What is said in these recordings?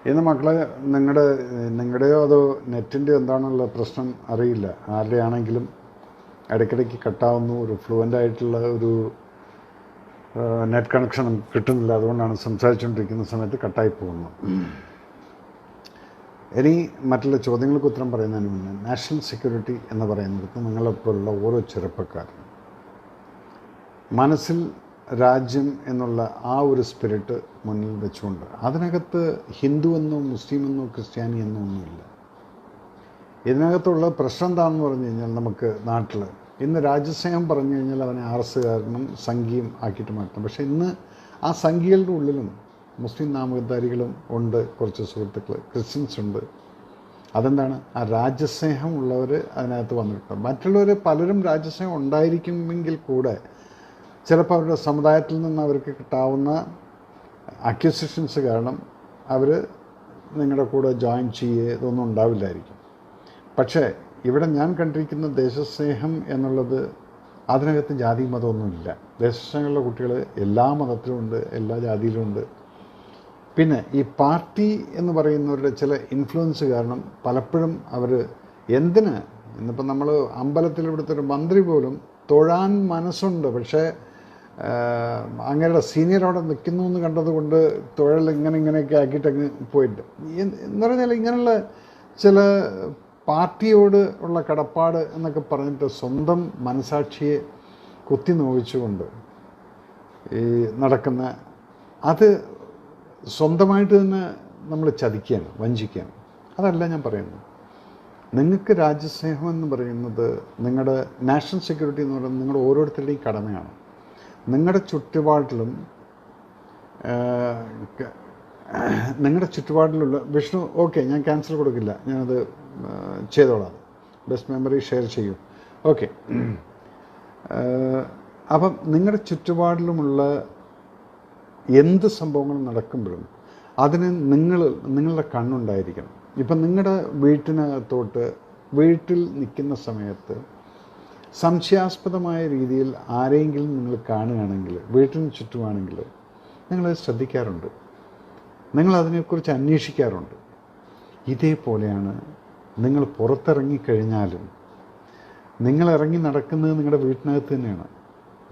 ഇന്ന് മക്കളെ നിങ്ങളുടെയോ അതോ നെറ്റിൻ്റെയോ എന്താണുള്ള പ്രശ്നം അറിയില്ല. ആരുടെ ആണെങ്കിലും ഇടയ്ക്കിടയ്ക്ക് കട്ടാവുന്നു. ഒരു ഫ്ലുവൻ്റ് ആയിട്ടുള്ള ഒരു നെറ്റ് കണക്ഷൻ കിട്ടുന്നില്ല. അതുകൊണ്ടാണ് സംസാരിച്ചുകൊണ്ടിരിക്കുന്ന സമയത്ത് കട്ടായി പോകുന്നു. ഇനി മറ്റുള്ള ചോദ്യങ്ങൾക്ക് ഉത്തരം പറയുന്നതിന് മുന്നേ നാഷണൽ സെക്യൂരിറ്റി എന്ന് പറയുന്നിടത്ത് നിങ്ങളെപ്പോലുള്ള ഓരോ ചെറുപ്പക്കാരും മനസ്സിൽ രാജ്യം എന്നുള്ള ആ ഒരു സ്പിരിറ്റ് മുന്നിൽ വെച്ചുകൊണ്ട്, അതിനകത്ത് ഹിന്ദു എന്നോ മുസ്ലിം എന്നോ ക്രിസ്ത്യാനി എന്നോ ഒന്നുമില്ല. ഇതിനകത്തുള്ള പ്രശ്നം എന്താണെന്ന് പറഞ്ഞു കഴിഞ്ഞാൽ, നമുക്ക് നാട്ടിൽ ഇന്ന് രാജ്യസ്നേഹം പറഞ്ഞു കഴിഞ്ഞാൽ അവനെ ആർഎസ്സുകാരനും സംഘിയും ആക്കിയിട്ട് മാറ്റണം. പക്ഷേ ഇന്ന് ആ സംഘികളുടെ ഉള്ളിലും മുസ്ലിം നാമധാരികളും ഉണ്ട്, കുറച്ച് സുഹൃത്തുക്കൾ ക്രിസ്ത്യൻസ് ഉണ്ട്. അതെന്താണ്? ആ രാജ്യസ്നേഹം ഉള്ളവർ അതിനകത്ത് വന്നിട്ടുണ്ട്. മറ്റുള്ളവർ പലരും രാജ്യസ്നേഹം ഉണ്ടായിരിക്കുമെങ്കിൽ കൂടെ ചിലപ്പോൾ അവരുടെ സമുദായത്തിൽ നിന്ന് അവർക്ക് കിട്ടാവുന്ന അക്യൂസിഷൻസ് കാരണം അവർ നിങ്ങളുടെ കൂടെ ജോയിൻ ചെയ്യുക ഇതൊന്നും ഉണ്ടാവില്ലായിരിക്കും. പക്ഷേ ഇവിടെ ഞാൻ കണ്ടിരിക്കുന്ന ദേശസ്നേഹം എന്നുള്ളത് അതിനകത്ത് ജാതി മതമൊന്നുമില്ല. ദേശസ്നേഹമുള്ള കുട്ടികൾ എല്ലാ മതത്തിലുമുണ്ട്, എല്ലാ ജാതിയിലുമുണ്ട്. പിന്നെ ഈ പാർട്ടി എന്ന് പറയുന്നവരുടെ ചില ഇൻഫ്ലുവൻസ് കാരണം പലപ്പോഴും അവർ എന്തിന്, ഇന്നിപ്പോൾ നമ്മൾ അമ്പലത്തിൽ ഇവിടുത്തെ ഒരു മന്ത്രി പോലും തൊഴാൻ മനസ്സുണ്ട്, പക്ഷേ അങ്ങനെയുള്ള സീനിയർ അവിടെ നിൽക്കുന്നു എന്ന് കണ്ടതുകൊണ്ട് തൊഴിൽ ഇങ്ങനെയൊക്കെ ആക്കിയിട്ട് അങ്ങ് പോയിട്ട് എന്ന് പറഞ്ഞാൽ ഇങ്ങനെയുള്ള ചില പാർട്ടിയോട് ഉള്ള കടപ്പാട് എന്നൊക്കെ പറഞ്ഞിട്ട് സ്വന്തം മനസാക്ഷിയെ കുത്തി നോവിച്ചുകൊണ്ട് ഈ നടക്കുന്ന അത് സ്വന്തമായിട്ട് തന്നെ നമ്മൾ ചതിക്കുകയാണ്, വഞ്ചിക്കുകയാണ്. അതല്ല ഞാൻ പറയുന്നത്. നിങ്ങൾക്ക് രാജ്യസ്നേഹം എന്ന് പറയുന്നത്, നിങ്ങളുടെ നാഷണൽ സെക്യൂരിറ്റി എന്ന് പറയുന്നത് നിങ്ങളുടെ ഓരോരുത്തരുടെയും കടമയാണ്. നിങ്ങളുടെ ചുറ്റുപാടിലുള്ള വിഷ്ണു, ഓക്കെ, ഞാൻ ക്യാൻസൽ കൊടുക്കില്ല, ഞാനത് ചെയ്തോളാം. ബെസ്റ്റ് മെമ്മറി ഷെയർ ചെയ്യൂ. ഓക്കെ. അപ്പം നിങ്ങളുടെ ചുറ്റുപാടിലുമുള്ള എന്ത് സംഭവങ്ങൾ നടക്കുമ്പോഴും അതിന് നിങ്ങളുടെ കണ്ണുണ്ടായിരിക്കണം. ഇപ്പം നിങ്ങളുടെ വീട്ടിൽ നിൽക്കുന്ന സമയത്ത് സംശയാസ്പദമായ രീതിയിൽ ആരെങ്കിലും നിങ്ങൾ കാണുകയാണെങ്കിൽ, വീട്ടിന് ചുറ്റുമാണെങ്കിൽ നിങ്ങളത് ശ്രദ്ധിക്കാറുണ്ട്, നിങ്ങളതിനെക്കുറിച്ച് അന്വേഷിക്കാറുണ്ട്. ഇതേപോലെയാണ് നിങ്ങൾ പുറത്തിറങ്ങിക്കഴിഞ്ഞാലും നിങ്ങൾ ഇറങ്ങി നടക്കുന്നത് നിങ്ങളുടെ വീട്ടിനകത്ത് തന്നെയാണ്.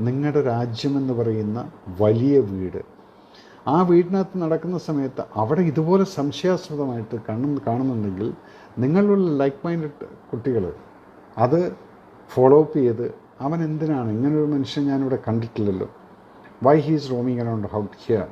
നിങ്ങളുടെ രാജ്യമെന്ന് പറയുന്ന വലിയ വീട്, ആ വീട്ടിനകത്ത് നടക്കുന്ന സമയത്ത് അവിടെ ഇതുപോലെ സംശയാസ്പദമായിട്ട് കാണുന്നുണ്ടെങ്കിൽ നിങ്ങളുള്ള ലൈക്ക് മൈൻഡഡ് കുട്ടികൾ അത് ഫോളോ അപ്പ് ചെയ്ത്, അവൻ എന്തിനാണ് ഇങ്ങനൊരു മനുഷ്യൻ ഞാനിവിടെ കണ്ടിട്ടില്ലല്ലോ, Y he's roaming around out here,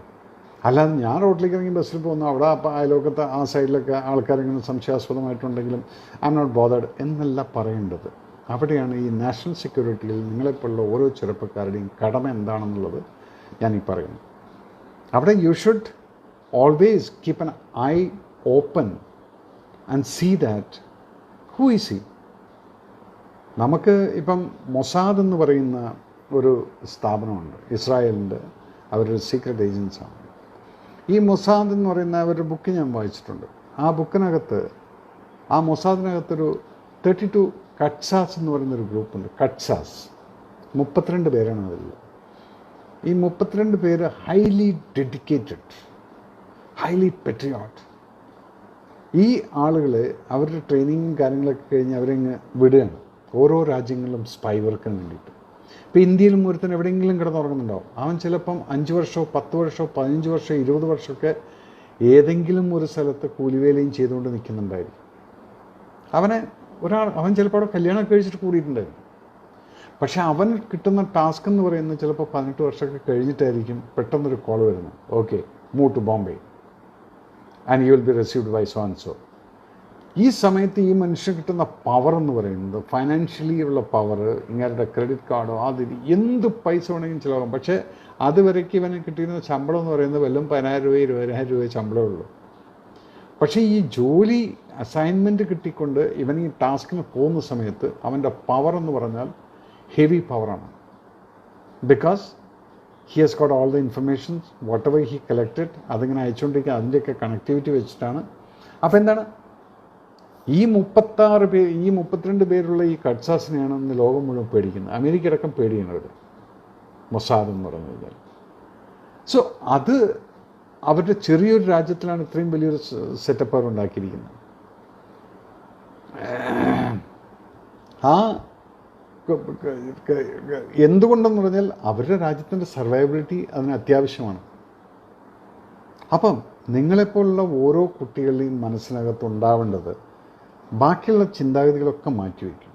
അല്ലാതെ ഞാൻ റോഡിലേക്ക് ഇറങ്ങി ബസ്സിൽ പോകുന്നു, അവിടെ അയലോക്കത്തെ ആ സൈഡിലൊക്കെ ആൾക്കാരിങ്ങനെ സംശയാസ്പദമായിട്ടുണ്ടെങ്കിലും ഐ എം നോട്ട് ബോതേഡ് എന്നല്ല പറയേണ്ടത്. അവിടെയാണ് ഈ നാഷണൽ സെക്യൂരിറ്റിയിൽ നിങ്ങളെപ്പോലുള്ള ഓരോ ചെറുപ്പക്കാരുടെയും കടമ എന്താണെന്നുള്ളത് ഞാനീ പറയുന്നു. അവിടെ you should always keep an eye open and see that who is he. നമുക്ക് ഇപ്പം മൊസാദ് എന്ന് പറയുന്ന ഒരു സ്ഥാപനമുണ്ട് ഇസ്രായേലിൻ്റെ, അവരൊരു സീക്രട്ട് ഏജൻസാണ്. ഈ മൊസാദ് എന്ന് പറയുന്ന അവരുടെ ബുക്ക് ഞാൻ വായിച്ചിട്ടുണ്ട്. ആ ബുക്കിനകത്ത്, ആ മൊസാദിനകത്തൊരു 32 കട്സാസ് എന്ന് പറയുന്നൊരു ഗ്രൂപ്പുണ്ട്. കട്സാസ് 32 പേരാണ് അതിൽ. ഈ 32 പേര് ഹൈലി ഡെഡിക്കേറ്റഡ്, ഹൈലി പെട്രിയോട്ട്. ഈ ആളുകൾ അവരുടെ ട്രെയിനിങ്ങും കാര്യങ്ങളൊക്കെ കഴിഞ്ഞ് അവരങ്ങ് വിടുകയാണ് ഓരോ രാജ്യങ്ങളിലും സ്പൈ വർക്കിന് വേണ്ടിയിട്ട്. ഇപ്പോൾ ഇന്ത്യയിലും ഒരുത്തൻ എവിടെയെങ്കിലും കിടന്നുറങ്ങുന്നുണ്ടാവും. അവൻ ചിലപ്പം 5 വർഷമോ 10 വർഷമോ 15 വർഷമോ 20 വർഷമൊക്കെ ഏതെങ്കിലും ഒരു സ്ഥലത്ത് കൂലിവേലയും ചെയ്തുകൊണ്ട് നിൽക്കുന്നുണ്ടായിരിക്കും. അവൻ ചിലപ്പോൾ അവിടെ കല്യാണം കഴിച്ചിട്ട് കൂടിയിട്ടുണ്ടായിരുന്നു. പക്ഷേ അവൻ കിട്ടുന്ന ടാസ്ക് എന്ന് പറയുന്നത് ചിലപ്പോൾ 18 വർഷമൊക്കെ കഴിഞ്ഞിട്ടായിരിക്കും പെട്ടെന്നൊരു കോൾ വരുന്നത്. Okay, move to Bombay and you will be received by so and so. ഈ സമയത്ത് ഈ മനുഷ്യൻ കിട്ടുന്ന പവർ എന്ന് പറയുന്നത്, ഫൈനാൻഷ്യലി ഉള്ള പവർ, ഇങ്ങനത്തെ ക്രെഡിറ്റ് കാർഡോ അതിന് എന്ത് പൈസ വേണമെങ്കിലും ചിലവാകും. പക്ഷേ അതുവരേക്ക് ഇവന് കിട്ടിയിരുന്ന ശമ്പളം എന്ന് പറയുന്നത് വല്ലതും 10,000 രൂപ 20,000 രൂപ ശമ്പളമേ ഉള്ളൂ. പക്ഷേ ഈ ജോലി അസൈൻമെൻറ്റ് കിട്ടിക്കൊണ്ട് ഇവൻ ഈ ടാസ്കിന് പോകുന്ന സമയത്ത് അവൻ്റെ പവർ എന്ന് പറഞ്ഞാൽ ഹെവി പവറാണ്. Because he has got all the informations what ever he collected, അതിങ്ങനെ അയച്ചുകൊണ്ടിരിക്കുക, അതിൻ്റെയൊക്കെ കണക്ടിവിറ്റി വെച്ചിട്ടാണ്. അപ്പോൾ എന്താണ്, ഈ 32 പേരുള്ള ഈ കട്സാസിനെയാണ് ഇന്ന് ലോകം മുഴുവൻ പേടിക്കുന്നത്. അമേരിക്ക അടക്കം പേടിയാണ് അവർ, മൊസാദ് എന്ന് പറഞ്ഞു കഴിഞ്ഞാൽ. സോ അത് അവരുടെ ചെറിയൊരു രാജ്യത്തിലാണ് ഇത്രയും വലിയൊരു സെറ്റപ്പ് അവർ ഉണ്ടാക്കിയിരിക്കുന്നത്. ആ എന്തുകൊണ്ടെന്ന് പറഞ്ഞാൽ അവരുടെ രാജ്യത്തിൻ്റെ സർവൈവബിലിറ്റി അതിന് അത്യാവശ്യമാണ്. അപ്പം നിങ്ങളെപ്പോലുള്ള ഓരോ കുട്ടികളുടെയും മനസ്സിനകത്ത് ഉണ്ടാവേണ്ടത് ബാക്കിയുള്ള ചിന്താഗതികളൊക്കെ മാറ്റിവെക്കും.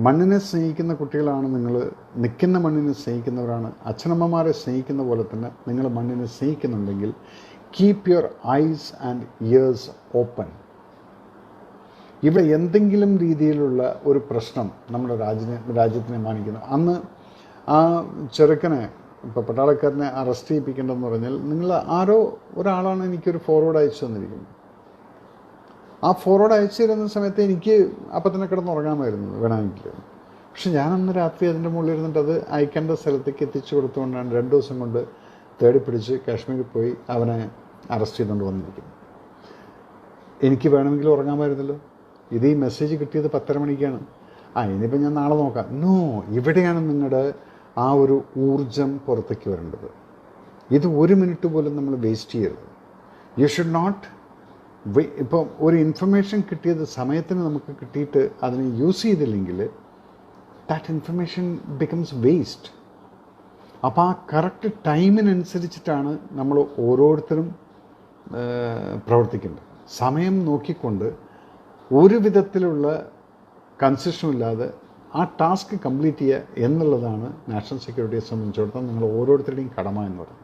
മണ്ണിനെ സ്നേഹിക്കുന്ന കുട്ടികളാണ് നിങ്ങൾ, നിൽക്കുന്ന മണ്ണിനെ സ്നേഹിക്കുന്നവരാണ്. അച്ഛനമ്മമാരെ സ്നേഹിക്കുന്ന പോലെ തന്നെ നിങ്ങൾ മണ്ണിനെ സ്നേഹിക്കുന്നുണ്ടെങ്കിൽ keep your eyes and ears open. ഇവിടെ എന്തെങ്കിലും രീതിയിലുള്ള ഒരു പ്രശ്നം നമ്മുടെ രാജ്യത്തിനെ മാനിക്കുന്നു. അന്ന് ആ ചെറുക്കനെ, ഇപ്പോൾ പട്ടാളക്കാരനെ അറസ്റ്റ് ചെയ്യിപ്പിക്കേണ്ടതെന്ന് പറഞ്ഞാൽ നിങ്ങൾ ആരോ ഒരാളാണ് എനിക്കൊരു ഫോർവേഡ് അയച്ചു തന്നിരിക്കുന്നത്. ആ ഫോർവേഡ് അയച്ചു തരുന്ന സമയത്ത് എനിക്ക് അപ്പം തന്നെ കിടന്നുറങ്ങാമായിരുന്നു വേണമെങ്കിൽ. പക്ഷെ ഞാനന്ന് രാത്രി അതിൻ്റെ മുകളിൽ ഇരുന്നിട്ട് അത് അയക്കേണ്ട സ്ഥലത്തേക്ക് എത്തിച്ചു കൊടുത്തുകൊണ്ടാണ് 2 ദിവസം കൊണ്ട് തേടി പിടിച്ച് കാശ്മീരിൽ പോയി അവനെ അറസ്റ്റ് ചെയ്തുകൊണ്ട് വന്നിരിക്കുന്നത്. എനിക്ക് വേണമെങ്കിൽ ഉറങ്ങാമായിരുന്നല്ലോ. ഇത് ഈ മെസ്സേജ് കിട്ടിയത് 10:30 മണിക്കാണ്. ഇനിയിപ്പോൾ ഞാൻ നാളെ നോക്കാം. നോ, ഇവിടെയാണ് നിങ്ങളുടെ ആ ഒരു ഊർജം പുറത്തേക്ക് വരേണ്ടത്. ഇത് 1 മിനിറ്റ് പോലും നമ്മൾ വേസ്റ്റ് ചെയ്യരുത്. യു ഷുഡ് നോട്ട് ഇപ്പം ഒരു ഇൻഫർമേഷൻ കിട്ടിയത് സമയത്തിന് നമുക്ക് കിട്ടിയിട്ട് അതിനെ യൂസ് ചെയ്തില്ലെങ്കിൽ ദാറ്റ് ഇൻഫർമേഷൻ ബിക്കംസ് വേസ്റ്റ്. അപ്പോൾ ആ കറക്റ്റ് ടൈമിനനുസരിച്ചിട്ടാണ് നമ്മൾ ഓരോരുത്തരും പ്രവർത്തിക്കേണ്ടത്. സമയം നോക്കിക്കൊണ്ട് ഒരു വിധത്തിലുള്ള കൺസെഷനും ഇല്ലാതെ ആ ടാസ്ക് കംപ്ലീറ്റ് ചെയ്യുക എന്നുള്ളതാണ് നാഷണൽ സെക്യൂരിറ്റിയെ സംബന്ധിച്ചിടത്തോളം നിങ്ങൾ ഓരോരുത്തരുടെയും കടമ എന്ന് പറയുന്നത്.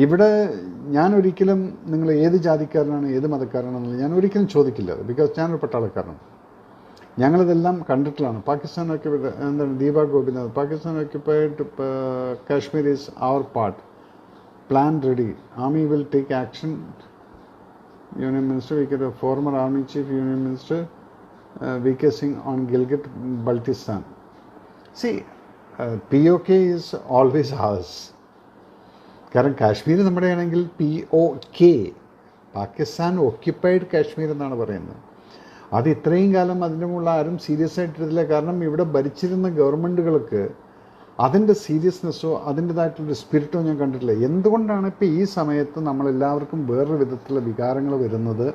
ഇവിടെ ഞാൻ ഒരിക്കലും നിങ്ങൾ ഏത് ജാതിക്കാരനാണ് ഏത് മതക്കാരനാണെന്നുള്ളത് ഞാൻ ഒരിക്കലും ചോദിക്കില്ല. ബിക്കോസ് ഞാനൊരു പട്ടാളക്കാരനാണ്. ഞങ്ങളിതെല്ലാം കണ്ടിട്ടുള്ളതാണ്. പാകിസ്ഥാൻ ഓക്യുപ്പൈഡ്, എന്താണ് Deepa Gopinath, Pakistan occupied Kashmir is our part, plan ready, army will take action, union minister V K, former army chief union minister VK Singh on Gilgit Baltistan. See, POK is always ours. കാരണം കാശ്മീർ നമ്മുടെ ആണെങ്കിൽ POK, Pakistan occupied Kashmir എന്നാണ് പറയുന്നത്. അത് ഇത്രയും കാലം അതിൻ്റെ മുകളിൽ ആരും സീരിയസ് ആയിട്ടിരുന്നില്ല. കാരണം ഇവിടെ ഭരിച്ചിരുന്ന ഗവൺമെൻറ്റുകൾക്ക് അതിൻ്റെ സീരിയസ്നെസ്സോ അതിൻ്റേതായിട്ടുള്ളൊരു സ്പിരിറ്റോ ഞാൻ കണ്ടിട്ടില്ല. എന്തുകൊണ്ടാണ് ഇപ്പോൾ ഈ സമയത്ത് നമ്മളെല്ലാവർക്കും വേറൊരു വിധത്തിലുള്ള വികാരങ്ങൾ വരുന്നത്?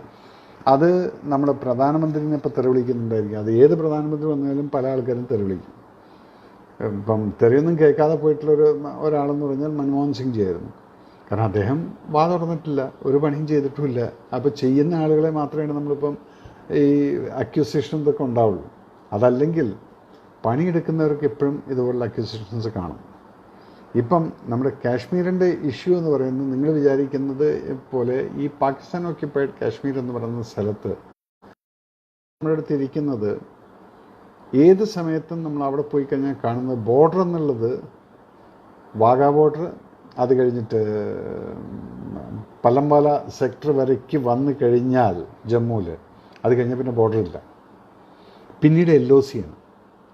അത് നമ്മുടെ പ്രധാനമന്ത്രിനെ ഇപ്പോൾ തെറിവിളിക്കുന്നുണ്ടായിരിക്കും. അത് ഏത് പ്രധാനമന്ത്രി വന്നാലും പല ആൾക്കാരും തെറിവിളിക്കും. ഇപ്പം തെറിയൊന്നും കേൾക്കാതെ പോയിട്ടുള്ള ഒരാളെന്ന് പറഞ്ഞാൽ മൻമോഹൻ സിംഗ് ജി ആയിരുന്നു. കാരണം അദ്ദേഹം വാ തുറന്നിട്ടില്ല, ഒരു പണിയും ചെയ്തിട്ടുമില്ല. അപ്പോൾ ചെയ്യുന്ന ആളുകളെ മാത്രമേ നമ്മളിപ്പം ഈ അക്യൂസേഷൻ ഇതൊക്കെ ഉണ്ടാവുള്ളൂ. അതല്ലെങ്കിൽ പണിയെടുക്കുന്നവർക്ക് എപ്പോഴും ഇതുപോലുള്ള അക്യൂസേഷൻസ് കാണും. ഇപ്പം നമ്മുടെ കാശ്മീരിൻ്റെ ഇഷ്യൂ എന്ന് പറയുന്നത് നിങ്ങൾ വിചാരിക്കുന്നത് പോലെ ഈ പാകിസ്ഥാൻ ഓക്യുപ്പൈഡ് കാശ്മീർ എന്ന് പറയുന്ന സ്ഥലത്ത് നമ്മുടെ അടുത്ത് ഇരിക്കുന്നത് ഏത് സമയത്തും നമ്മൾ അവിടെ പോയി കഴിഞ്ഞാൽ കാണുന്നത് ബോർഡർ എന്നുള്ളത് വാഗാ ബോർഡർ, അത് കഴിഞ്ഞിട്ട് പല്ലംവാല സെക്ടർ വരയ്ക്ക് വന്നു കഴിഞ്ഞാൽ ജമ്മുവിൽ, അത് കഴിഞ്ഞാൽ പിന്നെ ബോർഡറില്ല. പിന്നീട് LOC ആണ്.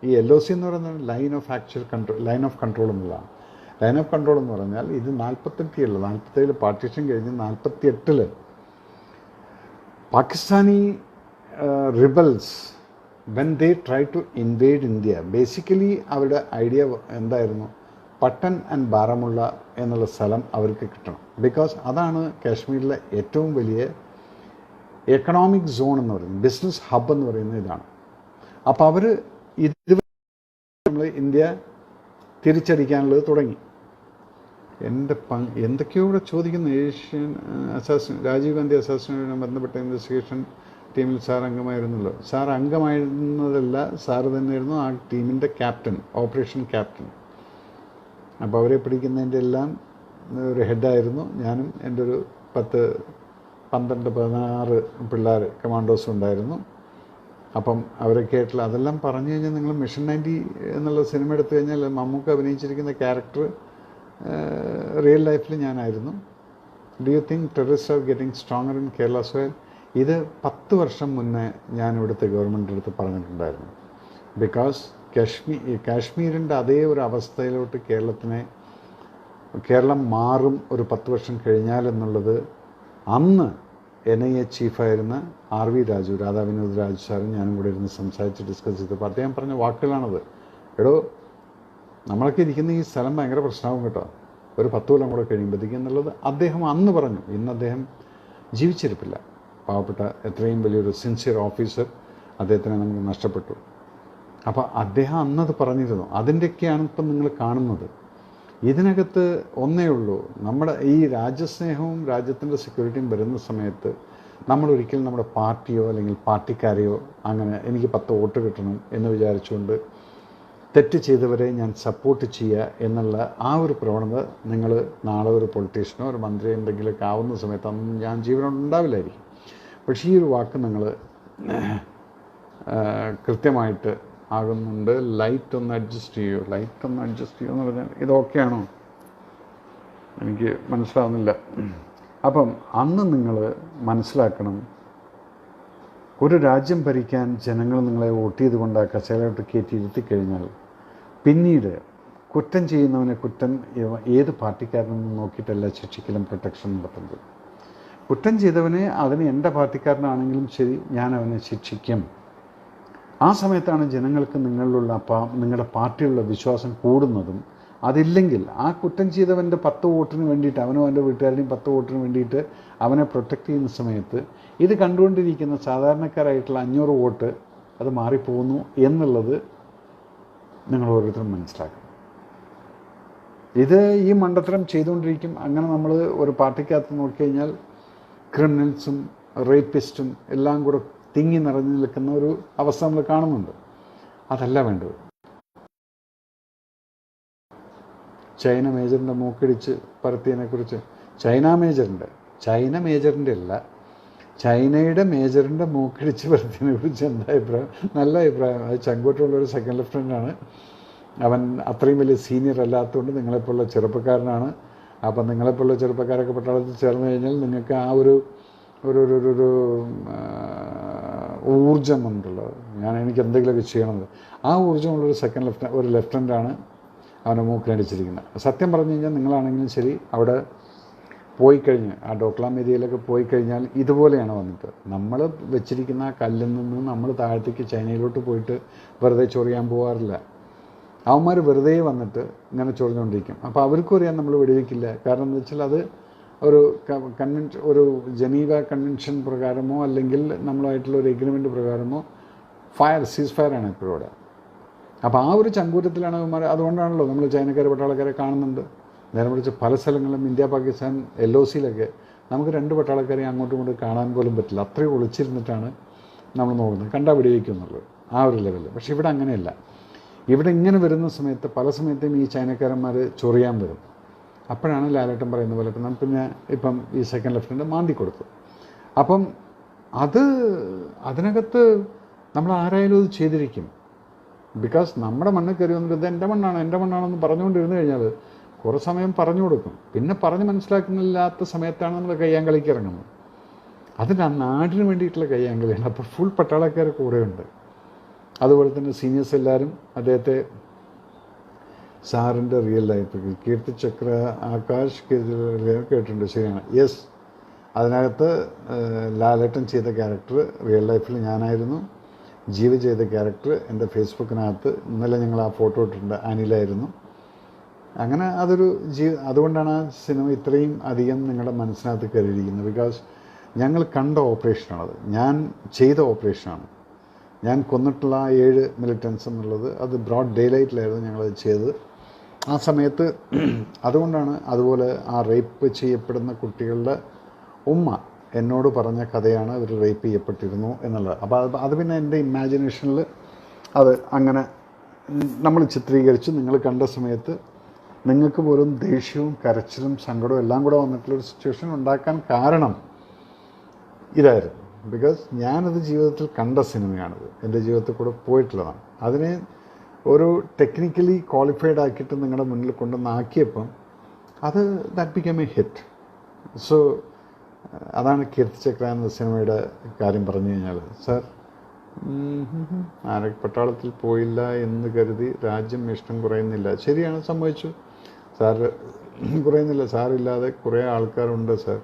ഈ LOC എന്ന് പറയുന്നത് line of actual control, line of control എന്നുള്ളതാണ്. ലൈൻ ഓഫ് കൺട്രോൾ എന്ന് പറഞ്ഞാൽ ഇത് 47 പാർട്ടീഷൻ കഴിഞ്ഞ് 48 Pakistani rebels when they try to invade India, basically അവരുടെ ഐഡിയ എന്തായിരുന്നു? പട്ടൻ ആൻഡ് ബാരാമുള്ള എന്നുള്ള സ്ഥലം അവർക്ക് കിട്ടണം. ബിക്കോസ് അതാണ് കാശ്മീരിലെ ഏറ്റവും വലിയ എക്കണോമിക് സോൺ എന്ന് പറയുന്നത്, ബിസിനസ് ഹബ് എന്ന് പറയുന്നത് ഇതാണ്. അപ്പോൾ അവർ ഇതുവരെ നമ്മൾ ഇന്ത്യ തിരിച്ചടിക്കാനുള്ളത് തുടങ്ങി. എന്തൊക്കെയോ ഇവിടെ ചോദിക്കുന്നു. ഏഷ്യൻ രാജീവ് ഗാന്ധി അസാസിനുമായി ബന്ധപ്പെട്ട ഇൻവെസ്റ്റിഗേഷൻ ടീമിൽ സാർ അംഗമായിരുന്നല്ലോ. സാർ അംഗമായിരുന്നതല്ല, സാറ് തന്നെയായിരുന്നു ആ ടീമിൻ്റെ ക്യാപ്റ്റൻ, ഓപ്പറേഷൻ ക്യാപ്റ്റൻ. അപ്പോൾ അവരെ പിടിക്കുന്നതിൻ്റെ എല്ലാം ഒരു ഹെഡായിരുന്നു ഞാനും. എൻ്റെ ഒരു 10, 12, 16 പിള്ളേർ കമാൻഡോസും ഉണ്ടായിരുന്നു. അപ്പം അവരൊക്കെ ആയിട്ടുള്ള അതെല്ലാം പറഞ്ഞു കഴിഞ്ഞാൽ നിങ്ങൾ മിഷൻ 90 എന്നുള്ള സിനിമ എടുത്തു കഴിഞ്ഞാൽ മമ്മൂക്ക അഭിനയിച്ചിരിക്കുന്ന ക്യാരക്ടർ റിയൽ ലൈഫിൽ ഞാനായിരുന്നു. Do you think terrorist are getting stronger in Kerala soil? ഇത് 10 വർഷം മുന്നേ ഞാൻ ഇവിടുത്തെ ഗവൺമെൻറ് അടുത്ത് പറഞ്ഞിട്ടുണ്ടായിരുന്നു. ബിക്കോസ് കാശ്മീരിൻ്റെ അതേ ഒരു അവസ്ഥയിലോട്ട് കേരളം മാറും ഒരു 10 വർഷം കഴിഞ്ഞാലെന്നുള്ളത് അന്ന് NIA ചീഫായിരുന്ന RV രാജു, രാധാ വിനോദ് രാജു സാറും ഞാനും കൂടെ ഇരുന്ന് സംസാരിച്ച് ഡിസ്കസ് ചെയ്തപ്പോൾ അദ്ദേഹം പറഞ്ഞ വാക്കുകളാണത്. എടോ, നമ്മളൊക്കെ ഇരിക്കുന്ന ഈ സ്ഥലം ഭയങ്കര പ്രശ്നമാകും കേട്ടോ. ഒരു 10 കൊല്ലം കൂടെ കഴിയുമ്പോഴത്തേക്കും എന്നുള്ളത് അദ്ദേഹം അന്ന് പറഞ്ഞു. ഇന്ന് അദ്ദേഹം ജീവിച്ചിരിപ്പില്ല. പാവപ്പെട്ട എത്രയും വലിയൊരു സിൻസിയർ ഓഫീസർ അദ്ദേഹത്തിനെ നമുക്ക് നഷ്ടപ്പെട്ടു. അപ്പോൾ അദ്ദേഹം അന്നത് പറഞ്ഞിരുന്നു. അതിൻ്റെയൊക്കെയാണ് ഇപ്പം നിങ്ങൾ കാണുന്നത്. ഇതിനകത്ത് ഒന്നേ ഉള്ളൂ, നമ്മുടെ ഈ രാജ്യസ്നേഹവും രാജ്യത്തിൻ്റെ സെക്യൂരിറ്റിയും വരുന്ന സമയത്ത് നമ്മളൊരിക്കലും നമ്മുടെ പാർട്ടിയോ അല്ലെങ്കിൽ പാർട്ടിക്കാരെയോ അങ്ങനെ എനിക്ക് 10 വോട്ട് കിട്ടണം എന്ന് വിചാരിച്ചുകൊണ്ട് തെറ്റ് ചെയ്തവരെ ഞാൻ സപ്പോർട്ട് ചെയ്യുക എന്നുള്ള ആ ഒരു പ്രവണത നിങ്ങൾ നാളെ ഒരു പൊളിറ്റീഷ്യനോ ഒരു മന്ത്രി എന്തെങ്കിലുമൊക്കെ ആവുന്ന സമയത്ത് അന്ന് ഞാൻ ജീവനുണ്ടാവില്ലായിരിക്കും. പക്ഷേ ഈ ഒരു വാക്ക് നിങ്ങൾ കൃത്യമായിട്ട് ആകുന്നുണ്ട്. ലൈറ്റ് ഒന്ന് അഡ്ജസ്റ്റ് ചെയ്യുമോ എന്ന് പറഞ്ഞാൽ ഇതൊക്കെയാണോ എനിക്ക് മനസ്സിലാവുന്നില്ല. അപ്പം അന്ന് നിങ്ങൾ മനസ്സിലാക്കണം, ഒരു രാജ്യം ഭരിക്കാൻ ജനങ്ങൾ നിങ്ങളെ വോട്ട് ചെയ്തുകൊണ്ട് ആ കസേരയോട്ട് കയറ്റി ഇരുത്തിക്കഴിഞ്ഞാൽ പിന്നീട് കുറ്റം ചെയ്യുന്നവനെ ഏത് പാർട്ടിക്കാരനെന്ന് നോക്കിയിട്ടല്ല ശിക്ഷിക്കലും പ്രൊട്ടക്ഷൻ നടത്തുന്നത്. കുറ്റം ചെയ്തവനെ അതിന് എൻ്റെ പാർട്ടിക്കാരനാണെങ്കിലും ശരി, ഞാൻ അവനെ ശിക്ഷിക്കും. ആ സമയത്താണ് ജനങ്ങൾക്ക് നിങ്ങളുടെ പാർട്ടിയിലുള്ള വിശ്വാസം കൂടുന്നതും. അതില്ലെങ്കിൽ ആ കുറ്റം ചെയ്തവൻ്റെ 10 വോട്ടിന് വേണ്ടിയിട്ട് അവനും അവൻ്റെ വീട്ടുകാരുടെയും 10 വോട്ടിന് വേണ്ടിയിട്ട് അവനെ പ്രൊട്ടക്റ്റ് ചെയ്യുന്ന സമയത്ത് ഇത് കണ്ടുകൊണ്ടിരിക്കുന്ന സാധാരണക്കാരായിട്ടുള്ള 500 വോട്ട് അത് മാറിപ്പോകുന്നു എന്നുള്ളത് നിങ്ങൾ ഓരോരുത്തരും മനസ്സിലാക്കണം. ഇത് ഈ മണ്ടത്തരം ചെയ്തുകൊണ്ടിരിക്കും. അങ്ങനെ നമ്മൾ ഒരു പാർട്ടിക്കകത്ത് നോക്കിക്കഴിഞ്ഞാൽ ക്രിമിനൽസും റേപ്പിസ്റ്റും എല്ലാം കൂടെ തിങ്ങി നിറഞ്ഞു നിൽക്കുന്ന ഒരു അവസ്ഥ നമ്മൾ കാണുന്നുണ്ട്. അതല്ല വേണ്ടത്. ചൈന മേജറിൻ്റെ മൂക്കിടിച്ച് പരത്തിയതിനെക്കുറിച്ച് ചൈന മേജറിൻ്റെ അല്ല, ചൈനയുടെ മേജറിൻ്റെ മൂക്കിടിച്ച് പരത്തിയതിനെ കുറിച്ച് എന്താ അഭിപ്രായം? നല്ല അഭിപ്രായം. അത് ചങ്കോട്ടുള്ളൊരു സെക്കൻഡ് ലെഫ്റ്റനൻ്റാണ്. അവൻ അത്രയും വലിയ സീനിയർ അല്ലാത്തതുകൊണ്ട് നിങ്ങളെപ്പോലുള്ള ചെറുപ്പക്കാരനാണ്. അപ്പം നിങ്ങളെപ്പോലുള്ള ചെറുപ്പക്കാരൊക്കെ പട്ടാളത്തിൽ ചേർന്ന് കഴിഞ്ഞാൽ നിങ്ങൾക്ക് ആ ഒരു ഊർജ്ജമുണ്ടല്ലോ, എനിക്ക് എന്തെങ്കിലുമൊക്കെ ചെയ്യണമെന്ന്, ആ ഊർജ്ജമുള്ളൊരു ഒരു ലെഫ്റ്റനൻ്റാണ് അവൻ്റെ മൂക്കിനടിച്ചിരിക്കുന്നത്. സത്യം പറഞ്ഞു കഴിഞ്ഞാൽ നിങ്ങളാണെങ്കിലും ശരി, അവിടെ പോയി കഴിഞ്ഞ് ആ ഡോക്ലാം ഏരിയയിലൊക്കെ പോയി കഴിഞ്ഞാൽ ഇതുപോലെയാണ് വന്നിട്ട് നമ്മൾ വെച്ചിരിക്കുന്ന ആ കല്ലിൽ നിന്ന് നമ്മൾ താഴത്തേക്ക് ചൈനയിലോട്ട് പോയിട്ട് വെറുതെ ചൊറിയാൻ പോകാറില്ല. അവന്മാർ വെറുതെ വന്നിട്ട് ഇങ്ങനെ ചൊറിഞ്ഞുകൊണ്ടിരിക്കും. അപ്പോൾ അവർക്കും അറിയാൻ നമ്മൾ വെടിവെക്കില്ല. കാരണം എന്താ വെച്ചാൽ അത് ഒരു ജനീവ കൺവെൻഷൻ പ്രകാരമോ അല്ലെങ്കിൽ നമ്മളായിട്ടുള്ള ഒരു എഗ്രിമെൻ്റ് പ്രകാരമോ സീസ് ഫയറാണ് ഇപ്പോഴും ഇവിടെ. അപ്പോൾ ആ ഒരു ചങ്കൂറ്റത്തിലാണ് അവന്മാർ. അതുകൊണ്ടാണല്ലോ നമ്മൾ ചൈനക്കാരെ പട്ടാളക്കാരെ കാണുന്നുണ്ട്. നേരെ മറിച്ച് പല സ്ഥലങ്ങളിലും ഇന്ത്യ പാകിസ്ഥാൻ LOCയിലൊക്കെ നമുക്ക് 2 പട്ടാളക്കാരെ അങ്ങോട്ടും ഇങ്ങോട്ടും കാണാൻ പോലും പറ്റില്ല. അത്രയും ഒളിച്ചിരുന്നിട്ടാണ് നമ്മൾ നോക്കുന്നത്, കണ്ടാൽ വെടിവെക്കും എന്നുള്ളത് ആ ഒരു ലെവലിൽ. പക്ഷേ ഇവിടെ അങ്ങനെയല്ല. ഇവിടെ ഇങ്ങനെ വരുന്ന സമയത്ത് പല സമയത്തും ഈ ചൈനക്കാരന്മാർ ചൊറിയാൻ വരും. അപ്പോഴാണ് ലാലേട്ടൻ പറയുന്ന പോലെ ഇപ്പം ഈ സെക്കൻഡ് ലെഫ്റ്റനൻ്റ് മാന്തി കൊടുത്തു. അപ്പം അതിനകത്ത് നമ്മൾ ആരായാലും അത് ചെയ്തിരിക്കും. ബിക്കോസ് നമ്മുടെ മണ്ണിൽ കയറി വന്നിട്ട് ഇത് എൻ്റെ മണ്ണാണെന്ന് പറഞ്ഞുകൊണ്ടിരുന്നു കഴിഞ്ഞാൽ കുറേ സമയം പറഞ്ഞു കൊടുക്കും. പിന്നെ പറഞ്ഞ് മനസ്സിലാക്കുന്നില്ലാത്ത സമയത്താണ് നമ്മൾ കയ്യാങ്കളിക്ക് ഇറങ്ങുന്നത്. അതിന് ആ നാടിന് വേണ്ടിയിട്ടുള്ള കയ്യാങ്കളിയാണ്. അപ്പോൾ ഫുൾ പട്ടാളക്കാർ കൂടെയുണ്ട്. അതുപോലെ തന്നെ സീനിയേഴ്സ് എല്ലാവരും അദ്ദേഹത്തെ സാറിൻ്റെ റിയൽ ലൈഫ് കീർത്തിചക്ര ആകാശ് കേട്ടിട്ടുണ്ട്, ശരിയാണ്, യെസ്. അതിനകത്ത് ലാലേട്ടൻ ചെയ്ത ക്യാരക്ടർ റിയൽ ലൈഫിൽ ഞാനായിരുന്നു. ജീവ ചെയ്ത ക്യാരക്ടർ എൻ്റെ ഫേസ്ബുക്കിനകത്ത് ഇന്നലെ ഞങ്ങൾ ആ ഫോട്ടോ ഇട്ടിട്ടുണ്ട്, അനിലായിരുന്നു. അങ്ങനെ അതുകൊണ്ടാണ് ആ സിനിമ ഇത്രയും അധികം നിങ്ങളുടെ മനസ്സിനകത്ത് കയറിയിരിക്കുന്നത്. ബിക്കോസ് ഞങ്ങൾ കണ്ട ഓപ്പറേഷനാണത്, ഞാൻ ചെയ്ത ഓപ്പറേഷനാണ്. ഞാൻ കൊന്നിട്ടുള്ള 7 മിലിറ്റൻസ് എന്നുള്ളത് അത് ബ്രോഡ് ഡേ ലൈറ്റിലായിരുന്നു ഞങ്ങളത് ചെയ്തത്. ആ സമയത്ത് അതുകൊണ്ടാണ് അതുപോലെ ആ റേപ്പ് ചെയ്യപ്പെടുന്ന കുട്ടികളുടെ ഉമ്മ എന്നോട് പറഞ്ഞ കഥയാണ് ഇവർ റേപ്പ് ചെയ്യപ്പെട്ടിരുന്നു എന്നുള്ളത്. അപ്പോൾ അത് പിന്നെ എൻ്റെ ഇമാജിനേഷനിൽ അത് അങ്ങനെ നമ്മൾ ചിത്രീകരിച്ച് നിങ്ങൾ കണ്ട സമയത്ത് നിങ്ങൾക്ക് പോലും ദേഷ്യവും കരച്ചിലും സങ്കടവും എല്ലാം കൂടെ വന്നിട്ടുള്ളൊരു സിറ്റുവേഷൻ ഉണ്ടാക്കാൻ കാരണം ഇതായിരുന്നു. ബിക്കോസ് ഞാനത് ജീവിതത്തിൽ കണ്ട സിനിമയാണിത്, എൻ്റെ ജീവിതത്തിൽ കൂടെ പോയിട്ടുള്ളതാണ്. അതിനെ ഒരു ടെക്നിക്കലി ക്വാളിഫൈഡ് ആക്കിയിട്ട് നിങ്ങളുടെ മുന്നിൽ കൊണ്ടുവന്നാക്കിയപ്പം that become a hit. So അതാണ് കീർത്തിചക്ര എന്ന സിനിമയുടെ കാര്യം പറഞ്ഞു കഴിഞ്ഞാൽ. സാർ പട്ടാളത്തിൽ പോയില്ല എന്ന് കരുതി രാജ്യം ഇഷ്ടം കുറയുന്നില്ല. ശരിയാണ്, സംഭവിച്ചു. സാറ് കുറയുന്നില്ല. സാറില്ലാതെ കുറേ ആൾക്കാരുണ്ട് സാർ.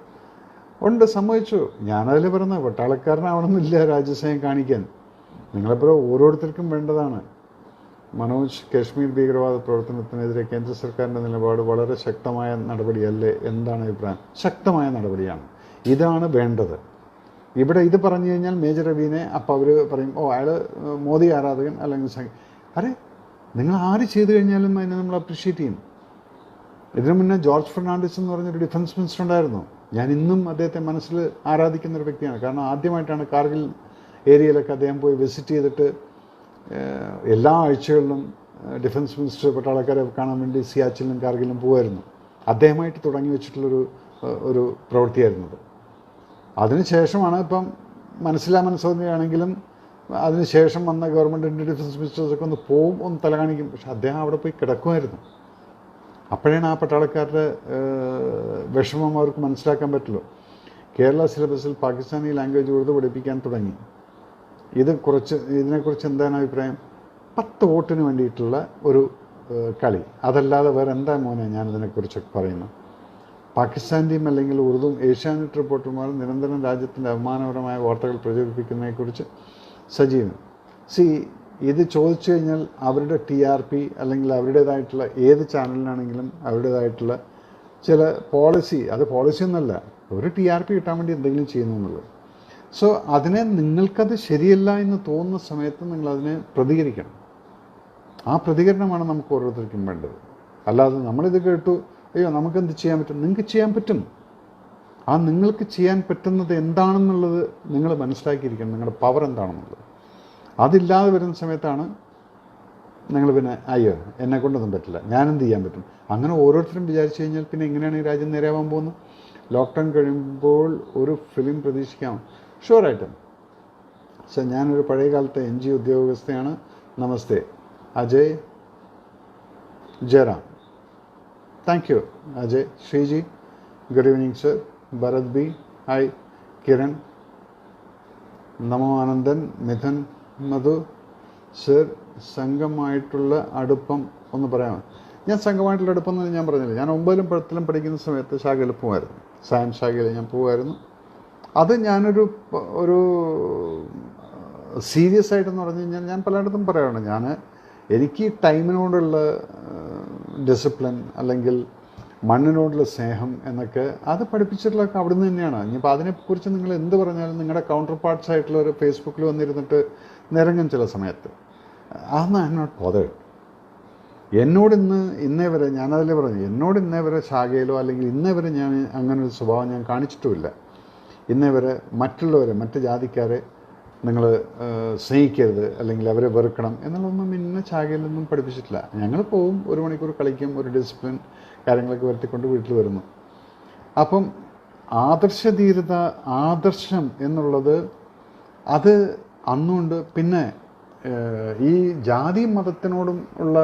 ഉണ്ട്, സംഭവിച്ചു. ഞാനതിൽ പറഞ്ഞ പട്ടാളക്കാരനാവണമെന്നില്ല രാജ്യസ്നേഹം കാണിക്കാൻ. നിങ്ങളെപ്പോലെ ഓരോരുത്തർക്കും വേണ്ടതാണ്. മനോജ്, കാശ്മീർ ഭീകരവാദ പ്രവർത്തനത്തിനെതിരെ കേന്ദ്ര സർക്കാരിൻ്റെ നിലപാട് വളരെ ശക്തമായ നടപടിയല്ലേ? എന്താണ് അഭിപ്രായം? ശക്തമായ നടപടിയാണ്. ഇതാണ് വേണ്ടത്. ഇവിടെ ഇത് പറഞ്ഞു കഴിഞ്ഞാൽ മേജർ രവീനെ അപ്പോൾ അവർ പറയും, ഓ അയാൾ മോദി ആരാധകൻ അല്ലെങ്കിൽ അരെ, നിങ്ങൾ ആര് ചെയ്തു കഴിഞ്ഞാലും അതിനെ നമ്മൾ അപ്രീഷിയേറ്റ് ചെയ്യും. ഇതിനു മുന്നേ ജോർജ് ഫെർണാണ്ടസ് എന്ന് പറഞ്ഞൊരു ഡിഫൻസ് മിനിസ്റ്റർ ഉണ്ടായിരുന്നു. ഞാൻ ഇന്നും അദ്ദേഹത്തെ മനസ്സിൽ ആരാധിക്കുന്ന ഒരു വ്യക്തിയാണ്. കാരണം ആദ്യമായിട്ടാണ് കാർഗിൽ ഏരിയയിലൊക്കെ അദ്ദേഹം പോയി വിസിറ്റ് ചെയ്തിട്ട് എല്ലാ ആഴ്ചകളിലും ഡിഫൻസ് മിനിസ്റ്റർ പട്ടാളക്കാരെ കാണാൻ വേണ്ടി സിയാച്ചിലും കാർഗിലും പോകുമായിരുന്നു. അദ്ദേഹമായിട്ട് തുടങ്ങി വെച്ചിട്ടുള്ളൊരു പ്രവൃത്തിയായിരുന്നത്. അതിനുശേഷമാണ് ഇപ്പം മനസ്സോദനയാണെങ്കിലും അതിനുശേഷം വന്ന ഗവൺമെൻറ്റിൻ്റെ ഡിഫൻസ് മിനിസ്റ്റേഴ്സൊക്കെ ഒന്ന് പോവും, ഒന്ന് തല കാണിക്കും. പക്ഷെ അദ്ദേഹം അവിടെ പോയി കിടക്കുമായിരുന്നു. അപ്പോഴാണ് ആ പട്ടാളക്കാരുടെ വിഷമം അവർക്ക് മനസ്സിലാക്കാൻ പറ്റുള്ളൂ. കേരള സിലബസിൽ പാകിസ്ഥാനി ലാംഗ്വേജ് ഉറുദു പഠിപ്പിക്കാൻ തുടങ്ങി. ഇതിനെക്കുറിച്ച് എന്താണ് അഭിപ്രായം? 10 വോട്ടിന് വേണ്ടിയിട്ടുള്ള ഒരു കളി, അതല്ലാതെ വേറെ എന്താ മോനെ ഞാനിതിനെക്കുറിച്ചൊക്കെ പറയുന്നത്? പാകിസ്ഥാൻ്റെയും അല്ലെങ്കിൽ ഉറുദും ഏഷ്യാനെറ്റ് റിപ്പോർട്ടർമാർ നിരന്തരം രാജ്യത്തിൻ്റെ അപമാനപരമായ വാർത്തകൾ പ്രചരിപ്പിക്കുന്നതിനെക്കുറിച്ച് സജീവൻ. ഇത് ചോദിച്ചു കഴിഞ്ഞാൽ അവരുടെ TRP അല്ലെങ്കിൽ അവരുടേതായിട്ടുള്ള ഏത് ചാനലിനാണെങ്കിലും അവരുടേതായിട്ടുള്ള ചില പോളിസി, അത് പോളിസി ഒന്നല്ല, ഒരു TRP കിട്ടാൻ വേണ്ടി എന്തെങ്കിലും ചെയ്യുന്നു എന്നുള്ളത്. സോ അതിനെ നിങ്ങൾക്കത് ശരിയല്ല എന്ന് തോന്നുന്ന സമയത്ത് നിങ്ങളതിനെ പ്രതികരിക്കണം. ആ പ്രതികരണമാണ് നമുക്ക് ഓരോരുത്തർക്കും വേണ്ടത്. അല്ലാതെ നമ്മളിത് കേട്ടു അയ്യോ നമുക്കെന്ത് ചെയ്യാൻ പറ്റും? നിങ്ങൾക്ക് ചെയ്യാൻ പറ്റും. ആ നിങ്ങൾക്ക് ചെയ്യാൻ പറ്റുന്നത് എന്താണെന്നുള്ളത് നിങ്ങൾ മനസ്സിലാക്കിയിരിക്കണം, നിങ്ങളുടെ പവർ എന്താണെന്നുള്ളത്. അതില്ലാതെ വരുന്ന സമയത്താണ് നിങ്ങൾ പിന്നെ അയ്യോ എന്നെ കൊണ്ടൊന്നും പറ്റില്ല, ഞാനെന്ത് ചെയ്യാൻ പറ്റും? അങ്ങനെ ഓരോരുത്തരും വിചാരിച്ചു കഴിഞ്ഞാൽ പിന്നെ എങ്ങനെയാണ് ഈ രാജ്യം നേരെയാവാൻ പോകുന്നത്? ലോക്ക്ഡൗൺ കഴിയുമ്പോൾ ഒരു ഫിലിം പ്രതീക്ഷിക്കാം. ഷുവറായിട്ടും. ഞാനൊരു പഴയ കാലത്തെ NGO ഉദ്യോഗസ്ഥയാണ്. നമസ്തേ. Ajay Jayaram. Thank you Ajay. Sreeji, good evening sir. Bharat B, hi. Kiran, Namo Anandan, Mithun, Madhu sir. സംഘമായിട്ടുള്ള അടുപ്പം ഒന്ന് പറയാമോ? ഞാൻ സംഘമായിട്ടുള്ള അടുപ്പം എന്ന് ഞാൻ പറഞ്ഞില്ല. ഞാൻ 9ലും 10ലും പഠിക്കുന്ന സമയത്ത് ശാഖയിൽ പോകുമായിരുന്നു. സയൻസ് ശാഖയിൽ ഞാൻ പോകുമായിരുന്നു. അത് ഞാനൊരു സീരിയസ് ആയിട്ടെന്ന് പറഞ്ഞു കഴിഞ്ഞാൽ ഞാൻ പലയിടത്തും പറയാറുണ്ട്, എനിക്ക് ടൈമിനോടുള്ള ഡിസിപ്ലിൻ അല്ലെങ്കിൽ മണ്ണിനോടുള്ള സ്നേഹം എന്നൊക്കെ അത് പഠിപ്പിച്ചിട്ടുള്ളതൊക്കെ അവിടെ നിന്ന് തന്നെയാണ്. ഇനിയിപ്പോൾ അതിനെക്കുറിച്ച് നിങ്ങൾ എന്ത് പറഞ്ഞാലും നിങ്ങളുടെ കൗണ്ടർ പാർട്സ് ആയിട്ടുള്ളവർ ഫേസ്ബുക്കിൽ വന്നിരുന്നിട്ട് നിരങ്ങും ചില സമയത്ത്. അതൊന്നും ഐ എം നോട്ട് ബോതേർഡ്. എന്നോട് ഇന്നേ വരെ ഞാനതിൽ പറഞ്ഞു, എന്നോട് ഇന്നേ വരെ ശാഖയിലോ അല്ലെങ്കിൽ ഇന്നേ വരെ ഞാൻ അങ്ങനൊരു സ്വഭാവം ഞാൻ കാണിച്ചിട്ടുമില്ല. ഇന്നേ വരെ മറ്റുള്ളവരെ, മറ്റ് ജാതിക്കാരെ നിങ്ങൾ സ്നേഹിക്കരുത് അല്ലെങ്കിൽ അവരെ വെറുക്കണം എന്നുള്ളതൊന്നും ഇന്ന ശാഖയിലൊന്നും പഠിപ്പിച്ചിട്ടില്ല. ഞങ്ങൾ പോവും, 1 മണിക്കൂർ കളിക്കും, ഒരു ഡിസിപ്ലിൻ കാര്യങ്ങളൊക്കെ വരുത്തിക്കൊണ്ട് വീട്ടിൽ വരുന്നു. അപ്പം ആദർശധീരത, ആദർശം എന്നുള്ളത് അത് അന്നുണ്ട്. പിന്നെ ഈ ജാതി മതത്തിനോടും ഉള്ള,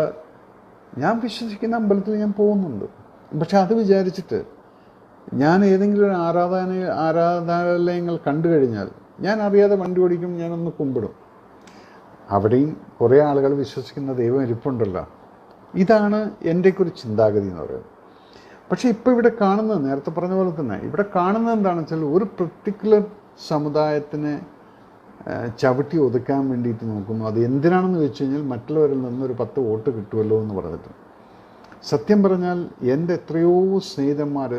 ഞാൻ വിശ്വസിക്കുന്ന അമ്പലത്തിൽ ഞാൻ പോകുന്നുണ്ട്. പക്ഷെ അത് വിചാരിച്ചിട്ട് ഞാൻ ഏതെങ്കിലും ഒരു ആരാധനാലയങ്ങൾ കണ്ടു കഴിഞ്ഞാൽ ഞാൻ അറിയാതെ വണ്ടി ഓടിക്കും, ഞാനൊന്ന് കുമ്പിടും. അവിടെയും കുറേ ആളുകൾ വിശ്വസിക്കുന്ന ദൈവം ഇരിപ്പുണ്ടല്ലോ. ഇതാണ് എൻ്റെയൊക്കെ ഒരു ചിന്താഗതി എന്ന് പറയുന്നത്. പക്ഷേ ഇപ്പോൾ ഇവിടെ കാണുന്നത്, നേരത്തെ പറഞ്ഞ പോലെ തന്നെ ഇവിടെ കാണുന്നത് എന്താണെന്ന് വെച്ചാൽ ഒരു പർട്ടിക്കുലർ സമുദായത്തിനെ ചവിട്ടി ഒതുക്കാൻ വേണ്ടിയിട്ട് നോക്കുന്നു. അത് എന്തിനാണെന്ന് വെച്ച് കഴിഞ്ഞാൽ മറ്റുള്ളവരിൽ നിന്നൊരു 10 വോട്ട് കിട്ടുമല്ലോ എന്ന് പറഞ്ഞിട്ട്. സത്യം പറഞ്ഞാൽ എൻ്റെ എത്രയോ സ്നേഹിതന്മാർ,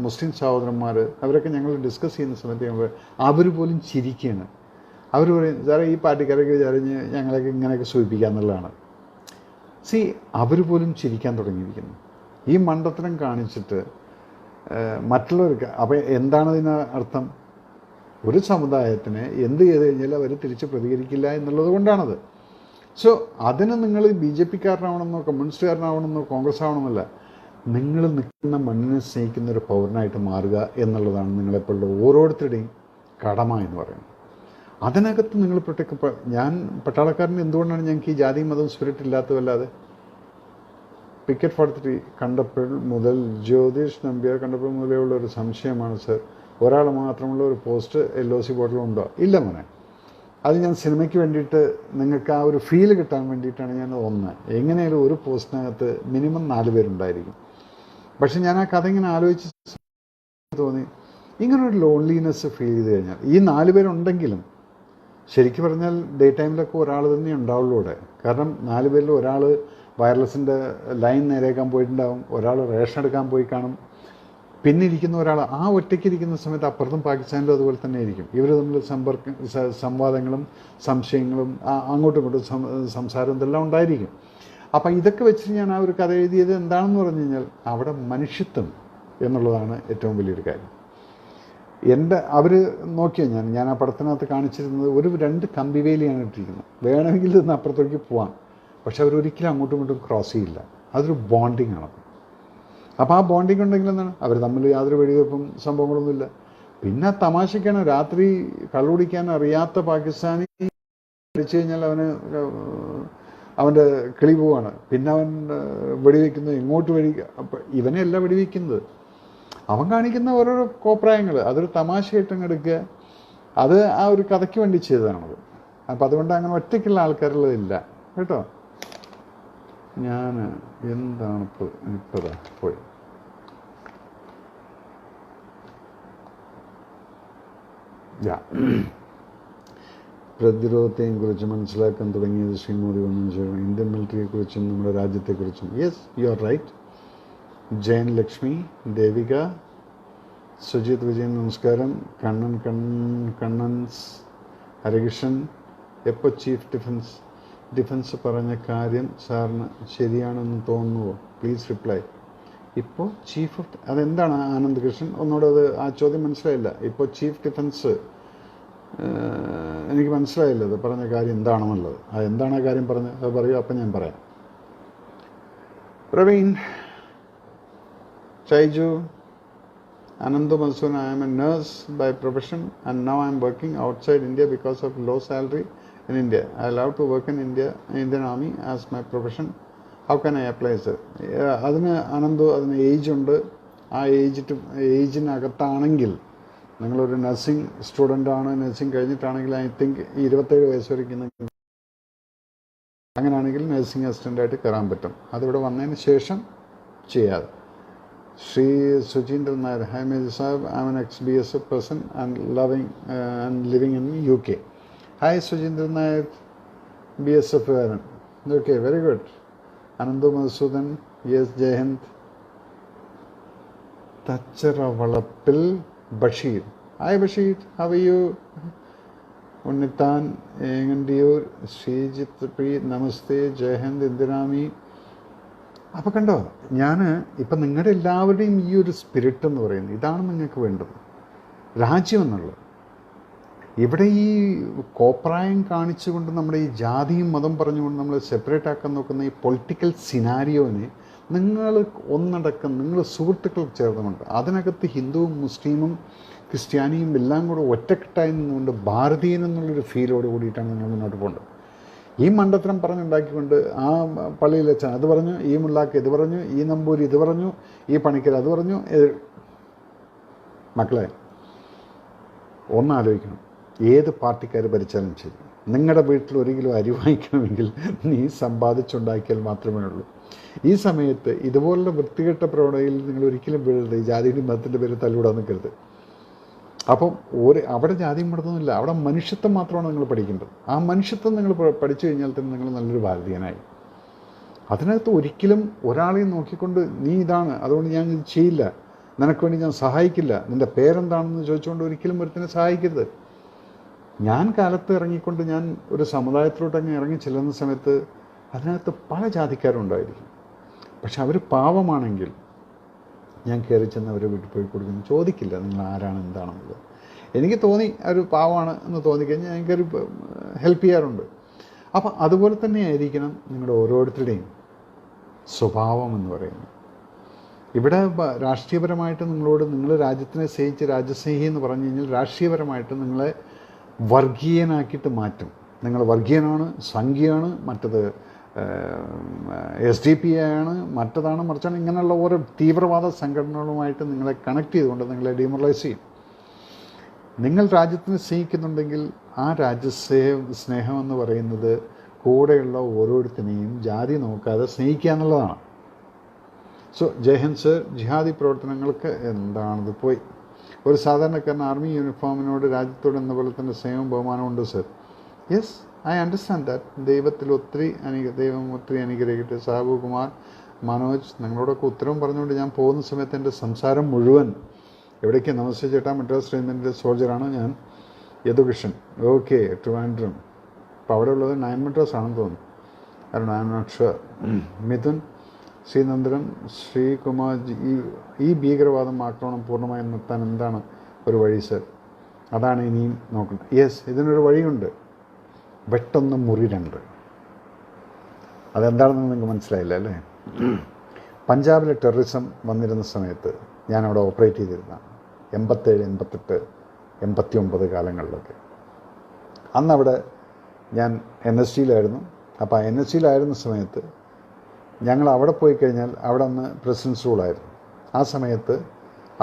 മുസ്ലിം സഹോദരന്മാർ, അവരൊക്കെ ഞങ്ങൾ ഡിസ്കസ് ചെയ്യുന്ന സമയത്ത് അവർ പോലും ചിരിക്കുകയാണ്. അവർ പറയും, സാറേ ഈ പാർട്ടിക്കാരൊക്കെ വിചാരിഞ്ഞ് ഞങ്ങളൊക്കെ ഇങ്ങനെയൊക്കെ സൂചിപ്പിക്കുക എന്നുള്ളതാണ്. അവർ പോലും ചിരിക്കാൻ തുടങ്ങിയിരിക്കുന്നു ഈ മണ്ടത്തരം കാണിച്ചിട്ട് മറ്റുള്ളവർക്ക്. അപ്പോൾ എന്താണ് ഇതിന് അർത്ഥം? ഒരു സമുദായത്തിനെ എന്ത് ചെയ്ത് കഴിഞ്ഞാൽ അവർ തിരിച്ച് പ്രതികരിക്കില്ല എന്നുള്ളത് കൊണ്ടാണത്. സോ അതിന് നിങ്ങൾ BJP-കാരനാവണമെന്നോ കമ്മ്യൂണിസ്റ്റുകാരനാവണമെന്നോ കോൺഗ്രസ് ആവണമെന്നല്ല, നിങ്ങൾ നിൽക്കുന്ന മണ്ണിനെ സ്നേഹിക്കുന്ന ഒരു പൗരനായിട്ട് മാറുക എന്നുള്ളതാണ് നിങ്ങളെപ്പോഴുള്ള ഓരോരുത്തരുടെയും കടമ എന്ന് പറയുന്നത്. അതിനകത്ത് നിങ്ങൾ ഞാൻ പട്ടാളക്കാരന് എന്തുകൊണ്ടാണ് ഞങ്ങൾക്ക് ഈ ജാതി മതം സ്പിരിറ്റ് ഇല്ലാത്തതല്ലാതെ? പിക്കറ്റ് 43 കണ്ടപ്പോൾ മുതൽ ജ്യോതിഷ് നമ്പ്യാർ കണ്ടപ്പോൾ മുതലേ ഉള്ള ഒരു സംശയമാണ് സർ, ഒരാൾ മാത്രമുള്ള ഒരു പോസ്റ്റ് LOC ബോർഡിലുണ്ടോ? ഇല്ല മോനെ, അത് ഞാൻ സിനിമയ്ക്ക് വേണ്ടിയിട്ട് നിങ്ങൾക്ക് ആ ഒരു ഫീൽ കിട്ടാൻ വേണ്ടിയിട്ടാണ് ഞാൻ എങ്ങനെയാലും ഒരു പോസ്റ്റിനകത്ത് മിനിമം 4 പേരുണ്ടായിരിക്കും. പക്ഷെ ഞാൻ ആ കഥ ഇങ്ങനെ ആലോചിച്ച് തോന്നി, ഇങ്ങനൊരു ലോൺലിനെസ് ഫീൽ ചെയ്ത് കഴിഞ്ഞാൽ ഈ 4 പേരുണ്ടെങ്കിലും ശരിക്കും പറഞ്ഞാൽ ഡേ ടൈമിലൊക്കെ ഒരാൾ തന്നെ ഉണ്ടാവുള്ളൂ ഇവിടെ. കാരണം 4 പേരിൽ ഒരാൾ വയർലെസ്സിൻ്റെ ലൈൻ നേരെയാക്കാൻ പോയിട്ടുണ്ടാവും, ഒരാൾ റേഷൻ എടുക്കാൻ പോയി കാണും, പിന്നെ ഇരിക്കുന്ന ഒരാൾ ആ ഒറ്റയ്ക്ക് ഇരിക്കുന്ന സമയത്ത് അപ്പുറത്തും പാകിസ്ഥാനിലും അതുപോലെ തന്നെ ആയിരിക്കും. ഇവർ തമ്മിൽ സംവാദങ്ങളും സംശയങ്ങളും അങ്ങോട്ടും ഇങ്ങോട്ടും സംസാരം ഇതെല്ലാം ഉണ്ടായിരിക്കും. അപ്പം ഇതൊക്കെ വെച്ച് ഞാൻ ആ ഒരു കഥ എഴുതിയത് എന്താണെന്ന് പറഞ്ഞു കഴിഞ്ഞാൽ അവിടെ മനുഷ്യത്വം എന്നുള്ളതാണ് ഏറ്റവും വലിയൊരു കാര്യം. അവർ നോക്കിയാൽ ഞാൻ ആ പടത്തിനകത്ത് കാണിച്ചിരുന്നത് 2 കമ്പിവേലിയാണ് ഇട്ടിരിക്കുന്നത്. വേണമെങ്കിൽ നിന്ന് അപ്പുറത്തേക്ക് പോവാം, പക്ഷെ അവരൊരിക്കലും അങ്ങോട്ടും ഇങ്ങോട്ടും ക്രോസ് ചെയ്യില്ല. അതൊരു ബോണ്ടിങ് ആണ്. അപ്പോൾ ആ ബോണ്ടിങ് ഉണ്ടെങ്കിൽ എന്താണ്, അവർ തമ്മിൽ യാതൊരു വെടിവെപ്പും സംഭവങ്ങളൊന്നുമില്ല. പിന്നെ തമാശയ്ക്കാണ്, രാത്രി കള്ളുകുടിക്കാൻ അറിയാത്ത പാകിസ്ഥാനി അടിച്ചു കഴിഞ്ഞാൽ അവൻ്റെ കിളി പോവാണ്. പിന്നെ അവൻ വെടിവെക്കുന്നത് എങ്ങോട്ട് അപ്പം ഇവനെയല്ല വെടിവെക്കുന്നത്, അവൻ കാണിക്കുന്ന ഓരോരോ കോപ്രായങ്ങൾ, അതൊരു തമാശയായിട്ടങ്ങ് എടുക്കുക. അത് ആ ഒരു കഥയ്ക്ക് വേണ്ടി ചെയ്തതാണത്. അപ്പം അതുകൊണ്ട് അങ്ങനെ ഒറ്റയ്ക്കുള്ള ആൾക്കാരുള്ളതില്ല കേട്ടോ. ഞാൻ എന്താണ് ഇപ്പോഴാ പോയി പ്രതിരോധത്തെയും കുറിച്ച് മനസ്സിലാക്കാൻ തുടങ്ങിയത് ശ്രീ മോദി വന്നതിന് ശേഷം ഇന്ത്യൻ മിലിറ്ററിയെക്കുറിച്ചും നമ്മുടെ രാജ്യത്തെക്കുറിച്ചും. Yes, you are right. Jayan Lakshmi, Devika, Sujith Vijayan നമസ്കാരം. കണ്ണൻസ് ഹരികൃഷ്ണൻ, എപ്പോൾ ചീഫ് ഡിഫൻസ് പറഞ്ഞ കാര്യം സാറിന് ശരിയാണെന്ന് തോന്നുന്നുവോ? Please reply. ഇപ്പോൾ ചീഫ് ഓഫ് അതെന്താണ് ആനന്ദ് കൃഷ്ണൻ? ഒന്നുകൂടെ ആ ചോദ്യം മനസ്സിലായില്ല. ഇപ്പോൾ ചീഫ് ഡിഫൻസ് എനിക്ക് മനസ്സിലായില്ല അത് പറഞ്ഞ കാര്യം എന്താണെന്നുള്ളത്. എന്താണ് ആ കാര്യം പറഞ്ഞത് അത് പറയൂ, അപ്പം ഞാൻ പറയാം. Praveen, Chaiju, Anandu Masoon, I am a nurse by profession and now I am working outside India because of low salary in India. I love to work in Indian Army as my profession. How can I apply, sir? അതിന് age ഉണ്ട്. ആ ഏജിനകത്താണെങ്കിൽ നിങ്ങളൊരു nursing സ്റ്റുഡൻ്റാണ്, nursing കഴിഞ്ഞിട്ടാണെങ്കിൽ I think 27 വയസ്സ് വരെയ്ക്കും അങ്ങനെയാണെങ്കിൽ nursing അസിസ്റ്റൻ്റായിട്ട് കയറാൻ പറ്റും. അതിവിടെ വന്നതിന് ശേഷം ചെയ്യാതെ. Shri Sujindra Nair, hi Major Sahib, I am an ex-BSF person and living in UK. Hi Sujindra Nair, BSF veteran. Okay, very good. Anandu Madhusudan, yes, Jai Hind. Tacharavalapil Bashir. Hi Bashir, how are you? Unnitan, Engandiyur, Srijit Pri, Namaste, Jai Hind, Indirami. അപ്പോൾ കണ്ടോ, ഞാൻ ഇപ്പം നിങ്ങളുടെ എല്ലാവരുടെയും ഈ ഒരു spirit എന്ന് പറയുന്നത് ഇതാണ് നിങ്ങൾക്ക് വേണ്ടത്, രാജ്യം എന്നുള്ളത്. ഇവിടെ ഈ കോപ്രായം കാണിച്ചുകൊണ്ട് നമ്മുടെ ഈ ജാതിയും മതം പറഞ്ഞുകൊണ്ട് നമ്മൾ സെപ്പറേറ്റ് ആക്കാൻ നോക്കുന്ന ഈ പൊളിറ്റിക്കൽ സിനാരിയോനെ നിങ്ങൾ ഒന്നടക്കം നിങ്ങൾ സുഹൃത്തുക്കൾ ചേർന്നുകൊണ്ട് അതിനകത്ത് ഹിന്ദുവും മുസ്ലിമും ക്രിസ്ത്യാനിയും എല്ലാം കൂടെ ഒറ്റക്കെട്ടായി നിന്നുകൊണ്ട് ഭാരതീയൻ എന്നുള്ളൊരു ഫീലോട് കൂടിയിട്ടാണ് നിങ്ങൾ മുന്നോട്ട് പോകേണ്ടത്. ഈ മണ്ടത്തരം പറഞ്ഞുണ്ടാക്കിക്കൊണ്ട് ആ പള്ളിയിൽ വെച്ചാൽ അത് പറഞ്ഞു, ഈ മുള്ളാക്ക് ഇത് പറഞ്ഞു, ഈ നമ്പൂരി ഇത് പറഞ്ഞു, ഈ പണിക്കർ അത് പറഞ്ഞു. മക്കളെ ഒന്നാലോചിക്കണം, ഏത് പാർട്ടിക്കാർ ഭരിച്ചാലും ശരി, നിങ്ങളുടെ വീട്ടിൽ 1 കിലോ അരി വാങ്ങിക്കണമെങ്കിൽ നീ സമ്പാദിച്ചുണ്ടാക്കിയാൽ മാത്രമേ ഉള്ളൂ. ഈ സമയത്ത് ഇതുപോലുള്ള വൃത്തികെട്ട പ്രവണതയിൽ നിങ്ങൾ ഒരിക്കലും വീഴരുത്. ഈ ജാതിയുടെയും മതത്തിൻ്റെ പേര് തല്ലുകൂടാൻ നിൽക്കരുത്. അപ്പം അവിടെ ജാതിയും മതമൊന്നുമില്ല, അവിടെ മനുഷ്യത്വം മാത്രമാണ് നിങ്ങൾ പഠിക്കേണ്ടത്. ആ മനുഷ്യത്വം നിങ്ങൾ പഠിച്ചു കഴിഞ്ഞാൽ തന്നെ നിങ്ങൾ നല്ലൊരു ഭാരതീയനായി. അതിനകത്ത് ഒരിക്കലും ഒരാളെയും നോക്കിക്കൊണ്ട് നീ ഇതാണ് അതുകൊണ്ട് ഞാൻ ഇത് ചെയ്യില്ല, നിനക്ക് വേണ്ടി ഞാൻ സഹായിക്കില്ല, നിൻ്റെ പേരെന്താണെന്ന് ചോദിച്ചുകൊണ്ട് ഒരിക്കലും ഒരുത്തിനെ സഹായിക്കരുത്. ഞാൻ കാലത്ത് ഇറങ്ങിക്കൊണ്ട് ഞാൻ ഒരു സമുദായത്തിലോട്ടങ്ങ് ഇറങ്ങി ചെല്ലുന്ന സമയത്ത് അതിനകത്ത് പല ജാതിക്കാരുണ്ടായിരിക്കും. പക്ഷെ അവർ പാവമാണെങ്കിൽ ഞാൻ കയറി ചെന്ന് അവരെ വീട്ടിൽ പോയി കൊടുക്കുന്നു, ചോദിക്കില്ല നിങ്ങൾ ആരാണ് എന്താണെന്നുള്ളത്. എനിക്ക് തോന്നി ഒരു പാവമാണ് എന്ന് തോന്നിക്കഴിഞ്ഞാൽ ഞാൻ കയറി ഹെൽപ്പ് ചെയ്യാറുണ്ട്. അപ്പം അതുപോലെ തന്നെ ആയിരിക്കണം നിങ്ങളുടെ ഓരോരുത്തരുടെയും സ്വഭാവം എന്ന് പറയുന്നത്. ഇവിടെ രാഷ്ട്രീയപരമായിട്ട് നിങ്ങൾ രാജ്യത്തിനെ സ്നേഹിച്ച് രാജ്യസ്നേഹി എന്ന് പറഞ്ഞു കഴിഞ്ഞാൽ രാഷ്ട്രീയപരമായിട്ട് നിങ്ങളെ വർഗീയനാക്കിയിട്ട് മാറ്റും. നിങ്ങൾ വർഗീയനാണ്, സംഘിയാണ്, മറ്റത് SDP ആണ്, മറ്റതാണ് മറിച്ചാണ്, ഇങ്ങനെയുള്ള ഓരോ തീവ്രവാദ സംഘടനകളുമായിട്ട് നിങ്ങളെ കണക്ട് ചെയ്തുകൊണ്ട് നിങ്ങളെ ഡിമോറലൈസ് ചെയ്യും. നിങ്ങൾ രാജ്യത്തിനെ സ്നേഹിക്കുന്നുണ്ടെങ്കിൽ ആ സ്നേഹം എന്ന് പറയുന്നത് കൂടെയുള്ള ഓരോരുത്തരെയും ജാതി നോക്കാതെ സ്നേഹിക്കുക എന്നുള്ളതാണ്. സോ ജയ്ഹിന്ദ് സർ, ജിഹാദി പ്രവർത്തനങ്ങൾക്ക് എന്താണത് പോയി. ഒരു സാധാരണക്കാരൻ ആർമി യൂണിഫോമിനോട് രാജ്യത്തോട് എന്ന പോലെ തന്നെ സ്നേഹവും ബഹുമാനമുണ്ട് sir. Yes, I understand that. ദൈവം ഒത്തിരി അനുഗ്രഹിക്കട്ടെ. സാബു കുമാർ, മനോജ്, നിങ്ങളോടൊക്കെ ഉത്തരവും പറഞ്ഞുകൊണ്ട് ഞാൻ പോകുന്ന സമയത്ത് എൻ്റെ സംസാരം മുഴുവൻ എവിടേക്ക് നമസ്തേ ചേട്ടാ, മദ്രാസ് റെജിമെൻറ്റിലെ സോൾജറാണ് ഞാൻ. യദുകൃഷ്ണൻ, ഓക്കെ, ട്രിവാൻഡ്രം. അപ്പോൾ അവിടെ ഉള്ളത് 9 മദ്രാസ് ആണെന്ന് തോന്നുന്നു. കാരണം I am not sure. Mithun, Sreenandanam, Sreekumar, ഈ ഭീകരവാദം ആക്രമണം പൂർണ്ണമായും നിർത്താൻ എന്താണ് ഒരു വഴി സർ? അതാണ് ഇനിയും നോക്കുന്നത്. യെസ്, ഇതിനൊരു വഴിയുണ്ട്. വെട്ടൊന്ന് മുറി രണ്ട്. അതെന്താണെന്ന് നിങ്ങൾക്ക് മനസ്സിലായില്ല അല്ലേ? പഞ്ചാബിലെ ടെററിസം വന്നിരുന്ന സമയത്ത് ഞാനവിടെ ഓപ്പറേറ്റ് ചെയ്തിരുന്ന 87, 88, 89 കാലങ്ങളിലൊക്കെ. അന്നവിടെ ഞാൻ NSGയിലായിരുന്നു. അപ്പോൾ NSGയിലായിരുന്ന സമയത്ത് ഞങ്ങൾ അവിടെ പോയി കഴിഞ്ഞാൽ അവിടെ അന്ന് പ്രസിഡൻസ് റൂളായിരുന്നു. ആ സമയത്ത്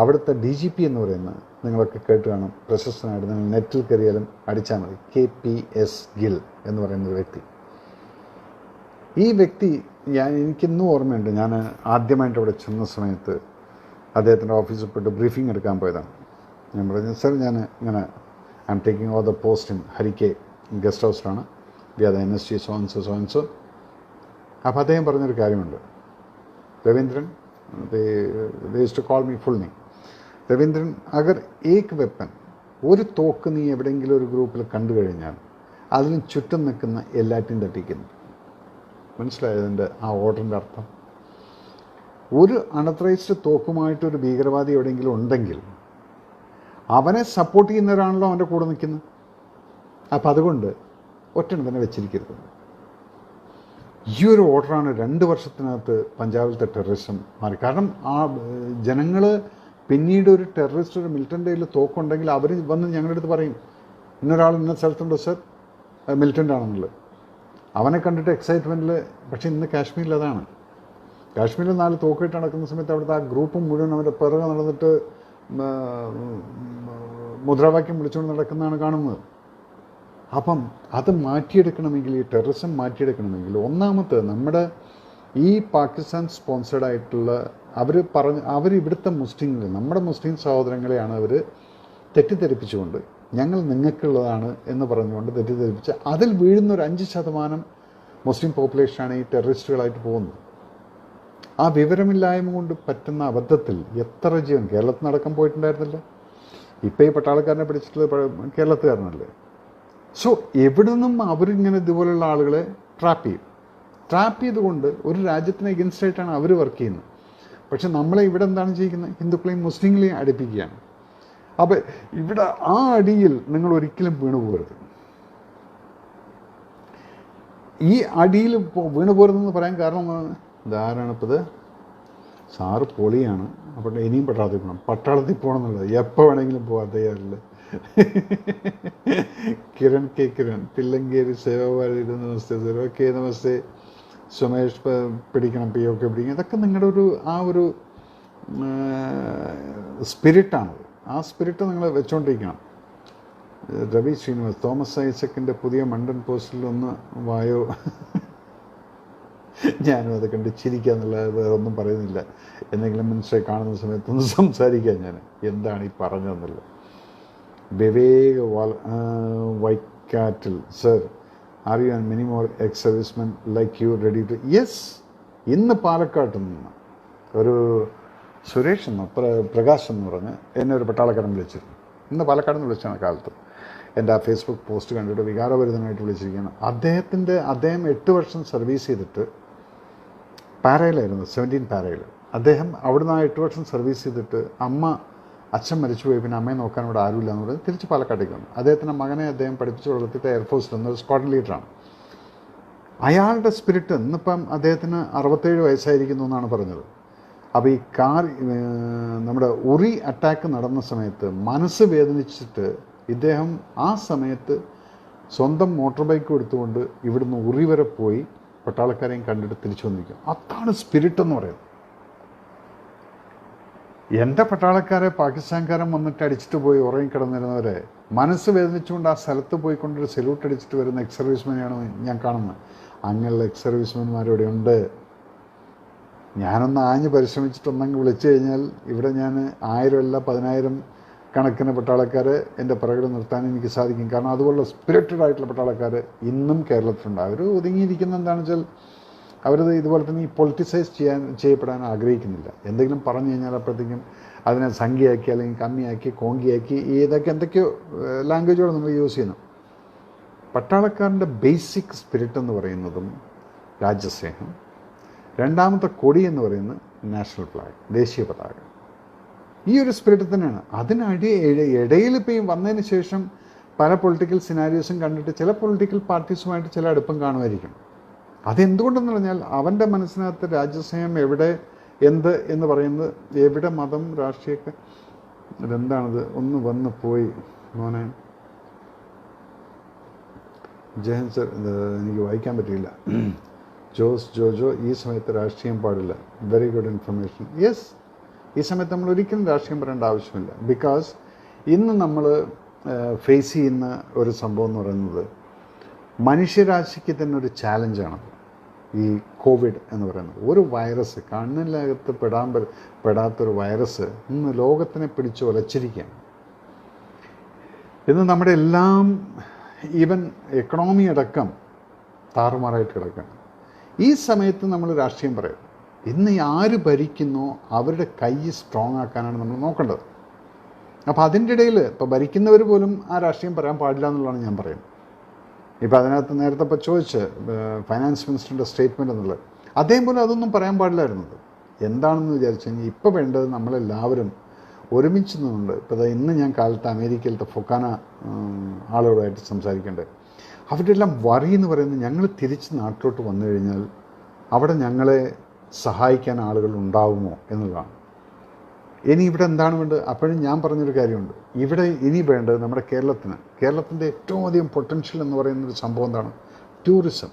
അവിടുത്തെ DGP എന്ന് പറയുന്നത് നിങ്ങളൊക്കെ കേട്ട് കാണും, പ്രശസ്തനായിട്ട്, നിങ്ങൾ നെറ്റിൽ കയറിയാലും അടിച്ചാൽ മതി, KPS ഗിൽ എന്ന് പറയുന്നൊരു വ്യക്തി. ഈ വ്യക്തി എനിക്കിന്നും ഓർമ്മയുണ്ട്. ഞാൻ ആദ്യമായിട്ട് അവിടെ ചെന്ന സമയത്ത് അദ്ദേഹത്തിൻ്റെ ഓഫീസിൽ പോയിട്ട് ബ്രീഫിംഗ് എടുക്കാൻ പോയതാണ്. ഞാൻ പറഞ്ഞു, സർ ഞാൻ ഇങ്ങനെ I am taking over the post in Harike guest ഹൗസിലാണ്, വി ആർ ദ NSG സോൻസോ. അപ്പോൾ അദ്ദേഹം പറഞ്ഞൊരു കാര്യമുണ്ട്, Raveendran, they used to call me full name, Raveendran, അഗർ ഏക് വെപ്പൻ, ഒരു തോക്ക് നീ എവിടെയെങ്കിലും ഒരു ഗ്രൂപ്പിൽ കണ്ടു കഴിഞ്ഞാൽ അതിന് ചുറ്റും നിൽക്കുന്ന എല്ലാറ്റിനും തട്ടിക്കുന്നു. മനസ്സിലായതിൻ്റെ ആ ഓർഡറിൻ്റെ അർത്ഥം? ഒരു അൺഅത്രൈസ്ഡ് തോക്കുമായിട്ടൊരു ഭീകരവാദി എവിടെയെങ്കിലും ഉണ്ടെങ്കിൽ അവനെ സപ്പോർട്ട് ചെയ്യുന്നവരാണല്ലോ അവൻ്റെ കൂടെ നിൽക്കുന്നത്. അപ്പം അതുകൊണ്ട് ഒറ്റണം തന്നെ വെച്ചിരിക്കരുത്. ഈ ഒരു ഓർഡറാണ് 2 വർഷത്തിനകത്ത് പഞ്ചാബിലത്തെ ടെററിസം മാറി. കാരണം ആ ജനങ്ങൾ പിന്നീട് ഒരു ടെററിസ്റ്റ്, ഒരു മിലിറ്റൻ്റ് കയ്യിൽ തോക്കുണ്ടെങ്കിൽ അവർ വന്ന് ഞങ്ങളുടെ അടുത്ത് പറയും, ഇന്നൊരാൾ ഇന്ന സ്ഥലത്തുണ്ടോ സർ, മിലിറ്റൻ്റ് ആണെന്നുള്ളത്. അവനെ കണ്ടിട്ട് എക്സൈറ്റ്മെൻറ്റിൽ. പക്ഷേ ഇന്ന് കാശ്മീരിൽ അതാണ്. കാശ്മീരിൽ 4 തോക്കിട്ട് നടക്കുന്ന സമയത്ത് അവിടുത്തെ ആ ഗ്രൂപ്പ് മുഴുവൻ അവരുടെ പിറകെ നടന്നിട്ട് മുദ്രാവാക്യം വിളിച്ചുകൊണ്ട് നടക്കുന്നതാണ് കാണുന്നത്. അപ്പം അത് മാറ്റിയെടുക്കണമെങ്കിൽ, ഈ ടെററിസം മാറ്റിയെടുക്കണമെങ്കിൽ, ഒന്നാമത്തെ നമ്മുടെ ഈ പാകിസ്ഥാൻ സ്പോൺസേഡ് ആയിട്ടുള്ള അവരിവിടുത്തെ മുസ്ലിങ്ങൾ, നമ്മുടെ മുസ്ലിം സഹോദരങ്ങളെയാണ് അവർ തെറ്റിദ്ധരിപ്പിച്ചുകൊണ്ട് ഞങ്ങൾ നിങ്ങൾക്കുള്ളതാണ് എന്ന് പറഞ്ഞുകൊണ്ട് തെറ്റിദ്ധരിപ്പിച്ച് അതിൽ വീഴുന്നൊരു 5% മുസ്ലിം പോപ്പുലേഷനാണ് ഈ ടെററിസ്റ്റുകളായിട്ട് പോകുന്നത്. ആ വിവരമില്ലായ്മ കൊണ്ട് പറ്റുന്ന അബദ്ധത്തിൽ എത്ര ജീവൻ കേരളത്തിൽ നടക്കാൻ പോയിട്ടുണ്ടായിരുന്നില്ല. ഇപ്പോൾ ഈ പട്ടാളക്കാരനെ പിടിച്ചിട്ടുള്ളത് കേരളത്തുകാരനല്ലേ. സോ എവിടെ നിന്നും അവരിങ്ങനെ ഇതുപോലുള്ള ആളുകളെ ട്രാപ്പ് ചെയ്തുകൊണ്ട് ഒരു രാജ്യത്തിന് എഗൻസ്റ്റ് ആയിട്ടാണ് അവർ വർക്ക് ചെയ്യുന്നത്. പക്ഷെ നമ്മളെ ഇവിടെ എന്താണ് ചെയ്യുന്നത്? ഹിന്ദുക്കളെയും മുസ്ലിങ്ങളെയും അടുപ്പിക്കുകയാണ്. അപ്പോൾ ഇവിടെ ആ അടിയിൽ നിങ്ങൾ ഒരിക്കലും വീണു പോകരുത്. ഈ അടിയിൽ വീണു പോരുതെന്ന് പറയാൻ കാരണം ധാരാണിപ്പോൾ ഇത് സാറ് പൊളിയാണ്. അപ്പോൾ ഇനിയും പട്ടാളത്തിൽ പോകണം എന്നുള്ളത് എപ്പോൾ വേണമെങ്കിലും പോകാൻ തയ്യാറില്ല. കിരൺ തില്ലങ്കേരി സേവാഭാരതി, നമസ്തേ സർ. ഓക്കെ, നമസ്തേ സുമേഷ്. പിടിക്കണം, POK പിടിക്കണം. ഇതൊക്കെ നിങ്ങളുടെ ഒരു സ്പിരിറ്റാണത്. ആ സ്പിരിറ്റ് നിങ്ങൾ വെച്ചുകൊണ്ടിരിക്കണം. രവി ശ്രീനിവാസ്, തോമസ് ഐസക്കിൻ്റെ പുതിയ മണ്ടൻ പോസ്റ്റിൽ ഒന്ന് വായോ. ഞാനും അത് കണ്ട് ചിരിക്കാന്നുള്ളത്, വേറെ ഒന്നും പറയുന്നില്ല. എന്തെങ്കിലും മനുഷ്യരെ കാണുന്ന സമയത്തൊന്ന് സംസാരിക്കാൻ ഞാൻ എന്താണ് ഈ പറഞ്ഞതെന്നുള്ളത്. വിവേക് വൈക്കാറ്റിൽ, sir are you and many more ex servicemen like you ready to? Yes. ഇന്ന് പാലക്കാട്ട് നിന്ന് ഒരു സുരേഷ് എന്നോ പ്രകാശ് എന്ന് പറഞ്ഞ് എന്നെ ഒരു പട്ടാളക്കാരൻ വിളിച്ചിരുന്നു. ഇന്ന് പാലക്കാട് നിന്ന് വിളിച്ചാണ് കാലത്ത്. എൻ്റെ ആ ഫേസ്ബുക്ക് പോസ്റ്റ് കണ്ടിട്ട് വികാരഭരിതനായിട്ട് വിളിച്ചിരിക്കുകയാണ്. അദ്ദേഹം 8 വർഷം സർവീസ് ചെയ്തിട്ട് പാരയിലായിരുന്നു, 17 പാരയിൽ. അദ്ദേഹം അവിടുന്ന് ആ 8 വർഷം സർവീസ് ചെയ്തിട്ട് അച്ഛൻ മരിച്ചുപോയി, പിന്നെ അമ്മയെ നോക്കാൻ ഇവിടെ ആരുമില്ല എന്ന് പറഞ്ഞ് തിരിച്ച് പാലക്കാട്ടേക്ക് വന്നു. അദ്ദേഹത്തിൻ്റെ മകനെ അദ്ദേഹം പഠിപ്പിച്ചു കൊടുത്തിട്ട് എയർഫോഴ്സിൽ നിന്നൊരു സ്ക്വാഡ് ലീഡറാണ്. അയാളുടെ സ്പിരിറ്റ് ഇന്നിപ്പം അദ്ദേഹത്തിന് 67 വയസ്സായിരിക്കുന്നു എന്നാണ് പറഞ്ഞത്. അപ്പോൾ ഈ നമ്മുടെ ഉറി അറ്റാക്ക് നടന്ന സമയത്ത് മനസ്സ് വേദനിച്ചിട്ട് ഇദ്ദേഹം ആ സമയത്ത് സ്വന്തം മോട്ടോർ ബൈക്ക് എടുത്തുകൊണ്ട് ഇവിടുന്ന് ഉറി വരെ പോയി പട്ടാളക്കാരെയും കണ്ടിട്ട് തിരിച്ചു വന്നിരിക്കും. അതാണ് സ്പിരിറ്റ് എന്ന് പറയുന്നത്. എൻ്റെ പട്ടാളക്കാരെ പാകിസ്ഥാൻകാരൻ വന്നിട്ട് അടിച്ചിട്ട് പോയി ഉറങ്ങിക്കിടന്നിരുന്നവരെ മനസ്സ് വേദനിച്ചുകൊണ്ട് ആ സ്ഥലത്ത് പോയിക്കൊണ്ടൊരു സല്യൂട്ട് അടിച്ചിട്ട് വരുന്ന എക്സ് സർവീസ്മെനെയാണ് ഞാൻ കാണുന്നത്. അങ്ങനെയുള്ള എക്സ് സർവീസ്മെന്മാരിവിടെ ഉണ്ട്. ഞാനൊന്ന് ആഞ്ഞ് പരിശ്രമിച്ചിട്ടൊന്നെങ്കിൽ വിളിച്ചു കഴിഞ്ഞാൽ ഇവിടെ ഞാൻ 1000 അല്ല 10,000 കണക്കിന് പട്ടാളക്കാർ എൻ്റെ പുറകിൽ നിർത്താൻ എനിക്ക് സാധിക്കും. കാരണം അതുപോലുള്ള സ്പിരിറ്റഡ് ആയിട്ടുള്ള പട്ടാളക്കാർ ഇന്നും കേരളത്തിലുണ്ട്. അവർ ഒതുങ്ങിയിരിക്കുന്ന എന്താണെന്ന് വെച്ചാൽ അവരത് ഇതുപോലെ തന്നെ ഈ പൊളിറ്റിസൈസ് ചെയ്യപ്പെടാൻ ആഗ്രഹിക്കുന്നില്ല. എന്തെങ്കിലും പറഞ്ഞു കഴിഞ്ഞാൽ അപ്പോഴത്തേക്കും അതിനെ സംഖ്യയാക്കി അല്ലെങ്കിൽ കമ്മിയാക്കി കോങ്കിയാക്കി എന്തൊക്കെയോ ലാംഗ്വേജുകൾ നമ്മൾ യൂസ് ചെയ്യുന്നു. പട്ടാളക്കാരൻ്റെ ബേസിക് സ്പിരിറ്റ് എന്ന് പറയുന്നതും രാജ്യസ്നേഹം, രണ്ടാമത്തെ കൊടി എന്ന് പറയുന്നത് നാഷണൽ ഫ്ലാഗ്, ദേശീയ പതാക. ഈ ഒരു സ്പിരിറ്റ് തന്നെയാണ്. ഇടയിൽ ഇപ്പോൾ വന്നതിന് ശേഷം പല പൊളിറ്റിക്കൽ സിനാരിയോസും കണ്ടിട്ട് ചില പൊളിറ്റിക്കൽ പാർട്ടീസുമായിട്ട് ചില അടുപ്പം കാണുമായിരിക്കും. അതെന്തുകൊണ്ടെന്ന് പറഞ്ഞാൽ അവൻ്റെ മനസ്സിനകത്ത് രാജ്യസ്നേഹം എവിടെ എന്ത് എന്ന് പറയുന്നത്, എവിടെ മതം രാഷ്ട്രീയമൊക്കെ ഇതെന്താണിത് ഒന്ന് വന്ന് പോയി മോനെ ജയൻ സർ, എനിക്ക് വായിക്കാൻ പറ്റിയില്ല. ജോജോ ഈ സമയത്ത് രാഷ്ട്രീയം പാടില്ല. Very good information. യെസ്, ഈ സമയത്ത് നമ്മൾ ഒരിക്കലും രാഷ്ട്രീയം പറയേണ്ട ആവശ്യമില്ല. ബിക്കോസ് ഇന്ന് നമ്മൾ ഫേസ് ചെയ്യുന്ന ഒരു സംഭവം എന്ന് പറയുന്നത് മനുഷ്യരാശിക്ക് തന്നെ ഒരു ചാലഞ്ചാണ് ഈ കോവിഡ് എന്ന് പറയുന്നത്. ഒരു വൈറസ്, കണ്ണിനകത്ത് പെടാത്തൊരു വൈറസ് ഇന്ന് ലോകത്തിനെ പിടിച്ച് ഉലച്ചിരിക്കുകയാണ്. ഇന്ന് നമ്മുടെ എല്ലാം ഈവൻ എക്കണോമി അടക്കം താറുമാറായിട്ട് കിടക്കുകയാണ്. ഈ സമയത്ത് നമ്മൾ രാഷ്ട്രീയം പറയും. ഇന്ന് ആര് ഭരിക്കുന്നോ അവരുടെ കൈ സ്ട്രോങ് ആക്കാനാണ് നമ്മൾ നോക്കേണ്ടത്. അപ്പോൾ അതിൻ്റെ ഇടയിൽ ഇപ്പോൾ ഭരിക്കുന്നവർ പോലും ആ രാഷ്ട്രീയം പറയാൻ പാടില്ല എന്നുള്ളതാണ് ഞാൻ പറയുന്നത്. ഇപ്പോൾ അതിനകത്ത് നേരത്തെ ഇപ്പോൾ ചോദിച്ച് ഫൈനാൻസ് മിനിസ്റ്ററിൻ്റെ സ്റ്റേറ്റ്മെൻറ്റ് എന്നുള്ളത്, അദ്ദേഹം പോലും അതൊന്നും പറയാൻ പാടില്ലായിരുന്നത്. എന്താണെന്ന് വിചാരിച്ചു കഴിഞ്ഞാൽ ഇപ്പോൾ വേണ്ടത് നമ്മളെല്ലാവരും ഒരുമിച്ച് നിന്നുണ്ട്. ഇപ്പോൾ ഇന്ന് ഞാൻ കാലത്ത് അമേരിക്കയിലത്തെ ഫൊക്കാന ആളുകളായിട്ട് സംസാരിക്കേണ്ടത്, അവരുടെ എല്ലാം വറി എന്ന് പറയുന്നത് ഞങ്ങൾ തിരിച്ച് നാട്ടിലോട്ട് വന്നു കഴിഞ്ഞാൽ അവിടെ ഞങ്ങളെ സഹായിക്കാൻ ആളുകൾ ഉണ്ടാവുമോ എന്നുള്ളതാണ്. ഇനി ഇവിടെ എന്താണ് വേണ്ടത്? അപ്പോഴും ഞാൻ പറഞ്ഞൊരു കാര്യമുണ്ട്, ഇവിടെ ഇനി വേണ്ടത് നമ്മുടെ കേരളത്തിൻ്റെ ഏറ്റവും അധികം പൊട്ടൻഷ്യൽ എന്ന് പറയുന്നൊരു സംഭവം എന്താണ്? ടൂറിസം.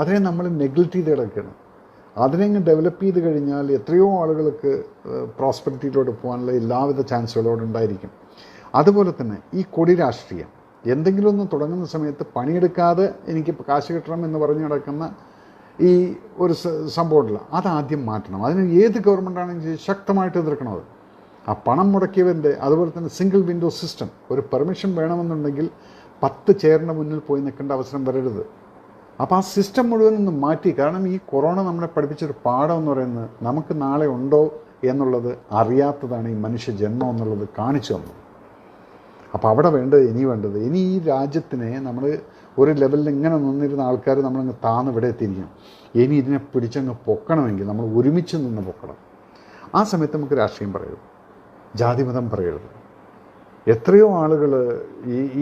അതിനെ നമ്മൾ നെഗ്ലക്റ്റ് ചെയ്ത് കിടക്കുകയാണ്. അതിനെ ഡെവലപ്പ് ചെയ്ത് കഴിഞ്ഞാൽ എത്രയോ ആളുകൾക്ക് പ്രോസ്പെരിറ്റിയിലോട്ട് പോകാനുള്ള എല്ലാവിധ ചാൻസുകളോടെ ഉണ്ടായിരിക്കും. അതുപോലെ തന്നെ ഈ കൊടി രാഷ്ട്രീയം, എന്തെങ്കിലും ഒന്ന് തുടങ്ങുന്ന സമയത്ത് പണിയെടുക്കാതെ എനിക്ക് കാശ് കിട്ടണം എന്ന് പറഞ്ഞ് നടക്കുന്ന ഈ ഒരു സംഭവമില്ല, അതാദ്യം മാറ്റണം. അതിന് ഏത് ഗവൺമെൻറ്റാണെങ്കിലും ശക്തമായിട്ട് എതിർക്കണം. അത് ആ പണം മുടക്കിയവൻ്റെ, അതുപോലെ തന്നെ സിംഗിൾ വിൻഡോ സിസ്റ്റം, ഒരു പെർമിഷൻ വേണമെന്നുണ്ടെങ്കിൽ 10 ചെയറിന് മുന്നിൽ പോയി നിൽക്കേണ്ട അവസരം വരരുത്. അപ്പോൾ ആ സിസ്റ്റം മുഴുവൻ ഒന്ന് മാറ്റി. കാരണം ഈ കൊറോണ നമ്മളെ പഠിപ്പിച്ചൊരു പാഠം എന്ന് പറയുന്നത് നമുക്ക് നാളെ ഉണ്ടോ എന്നുള്ളത് അറിയാത്തതാണ് ഈ മനുഷ്യ ജന്മം എന്നുള്ളത് കാണിച്ചു തന്നു. അപ്പോൾ അവിടെ വേണ്ടത് ഇനി ഈ രാജ്യത്തിനെ നമ്മൾ ഒരു ലെവലിൽ ഇങ്ങനെ നിന്നിരുന്ന ആൾക്കാർ നമ്മളങ്ങ് താന്ന് ഇവിടെ എത്തിയിരിക്കും. ഇനി ഇതിനെ പിടിച്ചങ്ങ് പൊക്കണമെങ്കിൽ നമ്മൾ ഒരുമിച്ച് നിന്ന് പൊക്കണം. ആ സമയത്ത് നമുക്ക് രാഷ്ട്രീയം പറയരുത്, ജാതിമതം പറയരുത്. എത്രയോ ആളുകൾ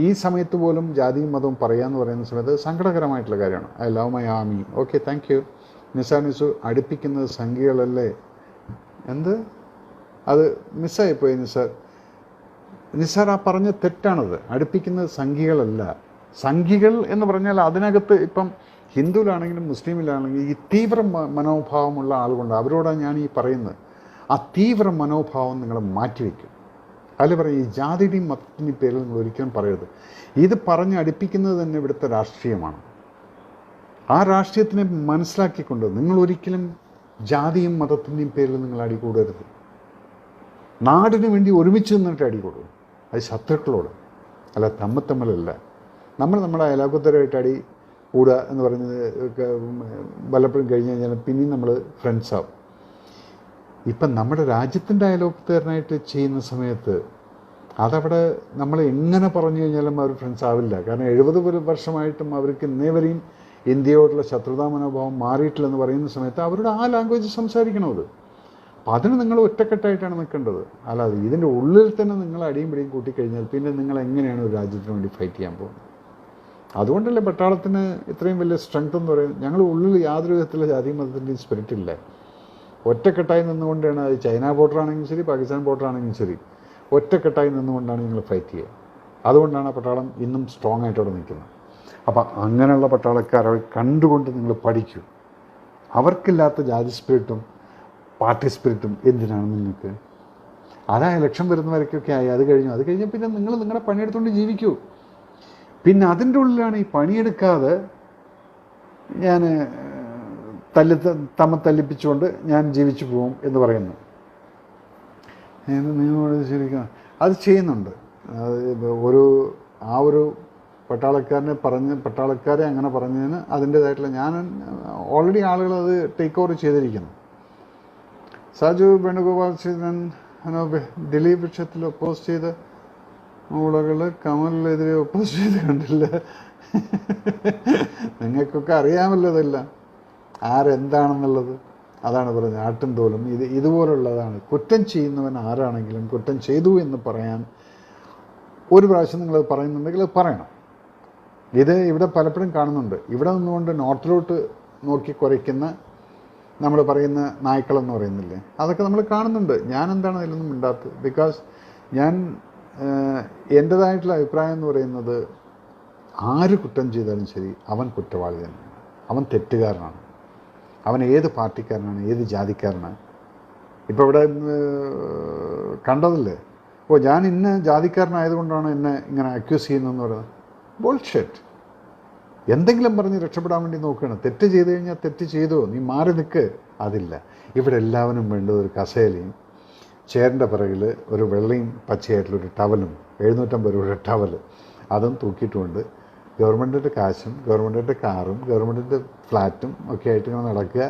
ഈ സമയത്ത് പോലും ജാതിയും മതവും പറയാമെന്ന് പറയുന്ന സമയത്ത് സങ്കടകരമായിട്ടുള്ള കാര്യമാണ്. I love my army. Okay, thank you. നിസ്സു അടുപ്പിക്കുന്നത് സംഖ്യകളല്ലേ? എന്ത് അത് മിസ്സായിപ്പോയി നിസ്സാർ ആ പറഞ്ഞ തെറ്റാണത്. അടുപ്പിക്കുന്നത് സംഖ്യകളല്ല. സംഖ്യകൾ എന്ന് പറഞ്ഞാൽ അതിനകത്ത് ഇപ്പം ഹിന്ദുവിലാണെങ്കിലും മുസ്ലിമിലാണെങ്കിലും ഈ തീവ്ര മനോഭാവമുള്ള ആളുകളുണ്ട്. അവരോടാണ് ഞാൻ ഈ പറയുന്നത്, ആ തീവ്ര മനോഭാവം നിങ്ങൾ മാറ്റിവെക്കും. അതിൽ പറയും ഈ ജാതിയുടെയും മതത്തിൻ്റെയും പേരിൽ നിങ്ങൾ ഒരിക്കലും പറയരുത്. ഇത് പറഞ്ഞ് അടുപ്പിക്കുന്നത് തന്നെ ഇവിടുത്തെ രാഷ്ട്രീയമാണ്. ആ രാഷ്ട്രീയത്തിനെ മനസ്സിലാക്കിക്കൊണ്ട് നിങ്ങൾ ഒരിക്കലും ജാതിയും മതത്തിൻ്റെയും പേരിൽ നിങ്ങൾ അടികൂടരുത്. നാടിന് വേണ്ടി ഒരുമിച്ച് നിന്നിട്ട് അടികൂടും. അത് ശത്രുക്കളോട്, അല്ല തമ്മിലല്ല. നമ്മുടെ അയലോക്കത്തരായിട്ട് അടി കൂടുക എന്ന് പറയുന്നത് വല്ലപ്പോഴും കഴിഞ്ഞ് കഴിഞ്ഞാൽ പിന്നെയും നമ്മൾ ഫ്രണ്ട്സാവും. ഇപ്പം നമ്മുടെ രാജ്യത്തിൻ്റെ അയലോക്കത്തുകാരനായിട്ട് ചെയ്യുന്ന സമയത്ത് അതവിടെ നമ്മൾ എങ്ങനെ പറഞ്ഞു കഴിഞ്ഞാലും അവർ ഫ്രണ്ട്സ് ആവില്ല. കാരണം 70 വർഷമായിട്ടും അവർക്ക് ഇന്നേവരെയും ഇന്ത്യയോടുള്ള ശത്രുതാ മനോഭാവം മാറിയിട്ടില്ലെന്ന് പറയുന്ന സമയത്ത് അവരുടെ ആ ലാംഗ്വേജ് സംസാരിക്കണത്. അപ്പം അതിന് നിങ്ങൾ ഒറ്റക്കെട്ടായിട്ടാണ് നിൽക്കേണ്ടത്. അല്ലാതെ ഇതിൻ്റെ ഉള്ളിൽ തന്നെ നിങ്ങൾ അടിയും പിടിയും കൂട്ടിക്കഴിഞ്ഞാൽ പിന്നെ നിങ്ങൾ എങ്ങനെയാണ് ഒരു രാജ്യത്തിന് വേണ്ടി ഫൈറ്റ് ചെയ്യാൻ പോകുന്നത്? അതുകൊണ്ടല്ലേ പട്ടാളത്തിന് ഇത്രയും വലിയ സ്ട്രെങ്ത് എന്ന് പറയുന്നത്. ഞങ്ങൾ ഉള്ളിൽ യാതൊരു വിധത്തിലുള്ള ജാതി മതത്തിൻ്റെയും സ്പിരിറ്റ് ഇല്ല. ഒറ്റക്കെട്ടായി നിന്നുകൊണ്ടാണ്, അത് ചൈന ബോർഡറാണെങ്കിലും ശരി പാകിസ്ഥാൻ ബോർഡറാണെങ്കിലും ശരി, ഒറ്റക്കെട്ടായി നിന്നുകൊണ്ടാണ് ഞങ്ങൾ ഫൈറ്റ് ചെയ്യുക. അതുകൊണ്ടാണ് ആ പട്ടാളം ഇന്നും സ്ട്രോങ് ആയിട്ട് അവിടെ നിൽക്കുന്നത്. അപ്പം അങ്ങനെയുള്ള പട്ടാളക്കാരെ കണ്ടുകൊണ്ട് നിങ്ങൾ പഠിക്കൂ. അവർക്കില്ലാത്ത ജാതി സ്പിരിറ്റും പാർട്ടി സ്പിരിറ്റും എന്തിനാണ് നിങ്ങൾക്ക്? അതാ ഇലക്ഷൻ വരുന്നവരൊക്കെ ആയി. അത് കഴിഞ്ഞാൽ പിന്നെ നിങ്ങൾ നിങ്ങളുടെ പണിയെടുത്തുകൊണ്ട് ജീവിക്കൂ. പിന്നെ അതിൻ്റെ ഉള്ളിലാണ് ഈ പണിയെടുക്കാതെ ഞാൻ തല്ലിപ്പിച്ചുകൊണ്ട് ഞാൻ ജീവിച്ചു പോകും എന്ന് പറയുന്നു. നിങ്ങളോട് ശരിക്കും അത് ചെയ്യുന്നുണ്ട്. ഒരു ഒരു പട്ടാളക്കാരെ അങ്ങനെ പറഞ്ഞതിന് അതിൻ്റേതായിട്ടുള്ള ഞാൻ ഓൾറെഡി ആളുകൾ അത് ടേക്ക് ഓവർ ചെയ്തിരിക്കുന്നു. സാജു വേണുഗോപാൽ ശ്രീധരൻ ദിലീപ് വിഷയത്തിൽ ഒപ്പോസ് ചെയ്ത ആളുകൾ കമലിനെതിരെ ഒപ്പോസ് ചെയ്ത് കണ്ടില്ല. നിങ്ങൾക്കൊക്കെ അറിയാമല്ലോ ഇതെല്ലാം ആരെന്താണെന്നുള്ളത്. അതാണ് പറഞ്ഞത്, ആട്ടും തോലും ഇതുപോലുള്ളതാണ്. കുറ്റം ചെയ്യുന്നവൻ ആരാണെങ്കിലും കുറ്റം ചെയ്തു എന്ന് പറയാൻ ഒരു പ്രാവശ്യം നിങ്ങളത് പറയുന്നുണ്ടെങ്കിൽ അത് പറയണം. ഇത് ഇവിടെ പലപ്പോഴും കാണുന്നുണ്ട്. ഇവിടെ നിന്നുകൊണ്ട് നോട്ടിലോട്ട് നോക്കി കുരയ്ക്കുന്ന നമ്മൾ പറയുന്ന നായ്ക്കളെന്ന് പറയുന്നില്ലേ, അതൊക്കെ നമ്മൾ കാണുന്നുണ്ട്. ഞാൻ എന്താണ് അതിലൊന്നും മിണ്ടാത്തത്? ബിക്കോസ് ഞാൻ എൻ്റേതായിട്ടുള്ള അഭിപ്രായം എന്ന് പറയുന്നത്, ആര് കുറ്റം ചെയ്താലും ശരി അവൻ കുറ്റവാളി തന്നെയാണ്, അവൻ തെറ്റുകാരനാണ്, അവൻ ഏത് പാർട്ടിക്കാരനാണ്, ഏത് ജാതിക്കാരനാണ്. ഇപ്പോൾ ഇവിടെ കണ്ടതല്ലേ, ഞാൻ ഇന്ന ജാതിക്കാരനായതുകൊണ്ടാണ് എന്നെ ഇങ്ങനെ അക്യൂസ് ചെയ്യുന്നതെന്ന് പറയുന്നത് ബുൾഷിറ്റ്. എന്തെങ്കിലും പറഞ്ഞ് രക്ഷപ്പെടാൻ വേണ്ടി നോക്കുകയാണ്. തെറ്റ് ചെയ്ത് കഴിഞ്ഞാൽ തെറ്റ് ചെയ്തോ, നീ മാറി നിൽക്ക്. അതില്ല. ഇവിടെ എല്ലാവരും വേണ്ടത് ഒരു കസേലയും ചെയറിൻ്റെ പിറകിൽ ഒരു വെള്ളയും പച്ചയായിട്ടുള്ളൊരു ടവലും, 750 രൂപയുടെ ടവൽ, അതും തൂക്കിയിട്ടുകൊണ്ട് ഗവൺമെൻറ്റിൻ്റെ കാശും ഗവൺമെൻറ്റിൻ്റെ കാറും ഗവൺമെൻറ്റിൻ്റെ ഫ്ലാറ്റും ഒക്കെ ആയിട്ട് ഇങ്ങനെ നടക്കുക.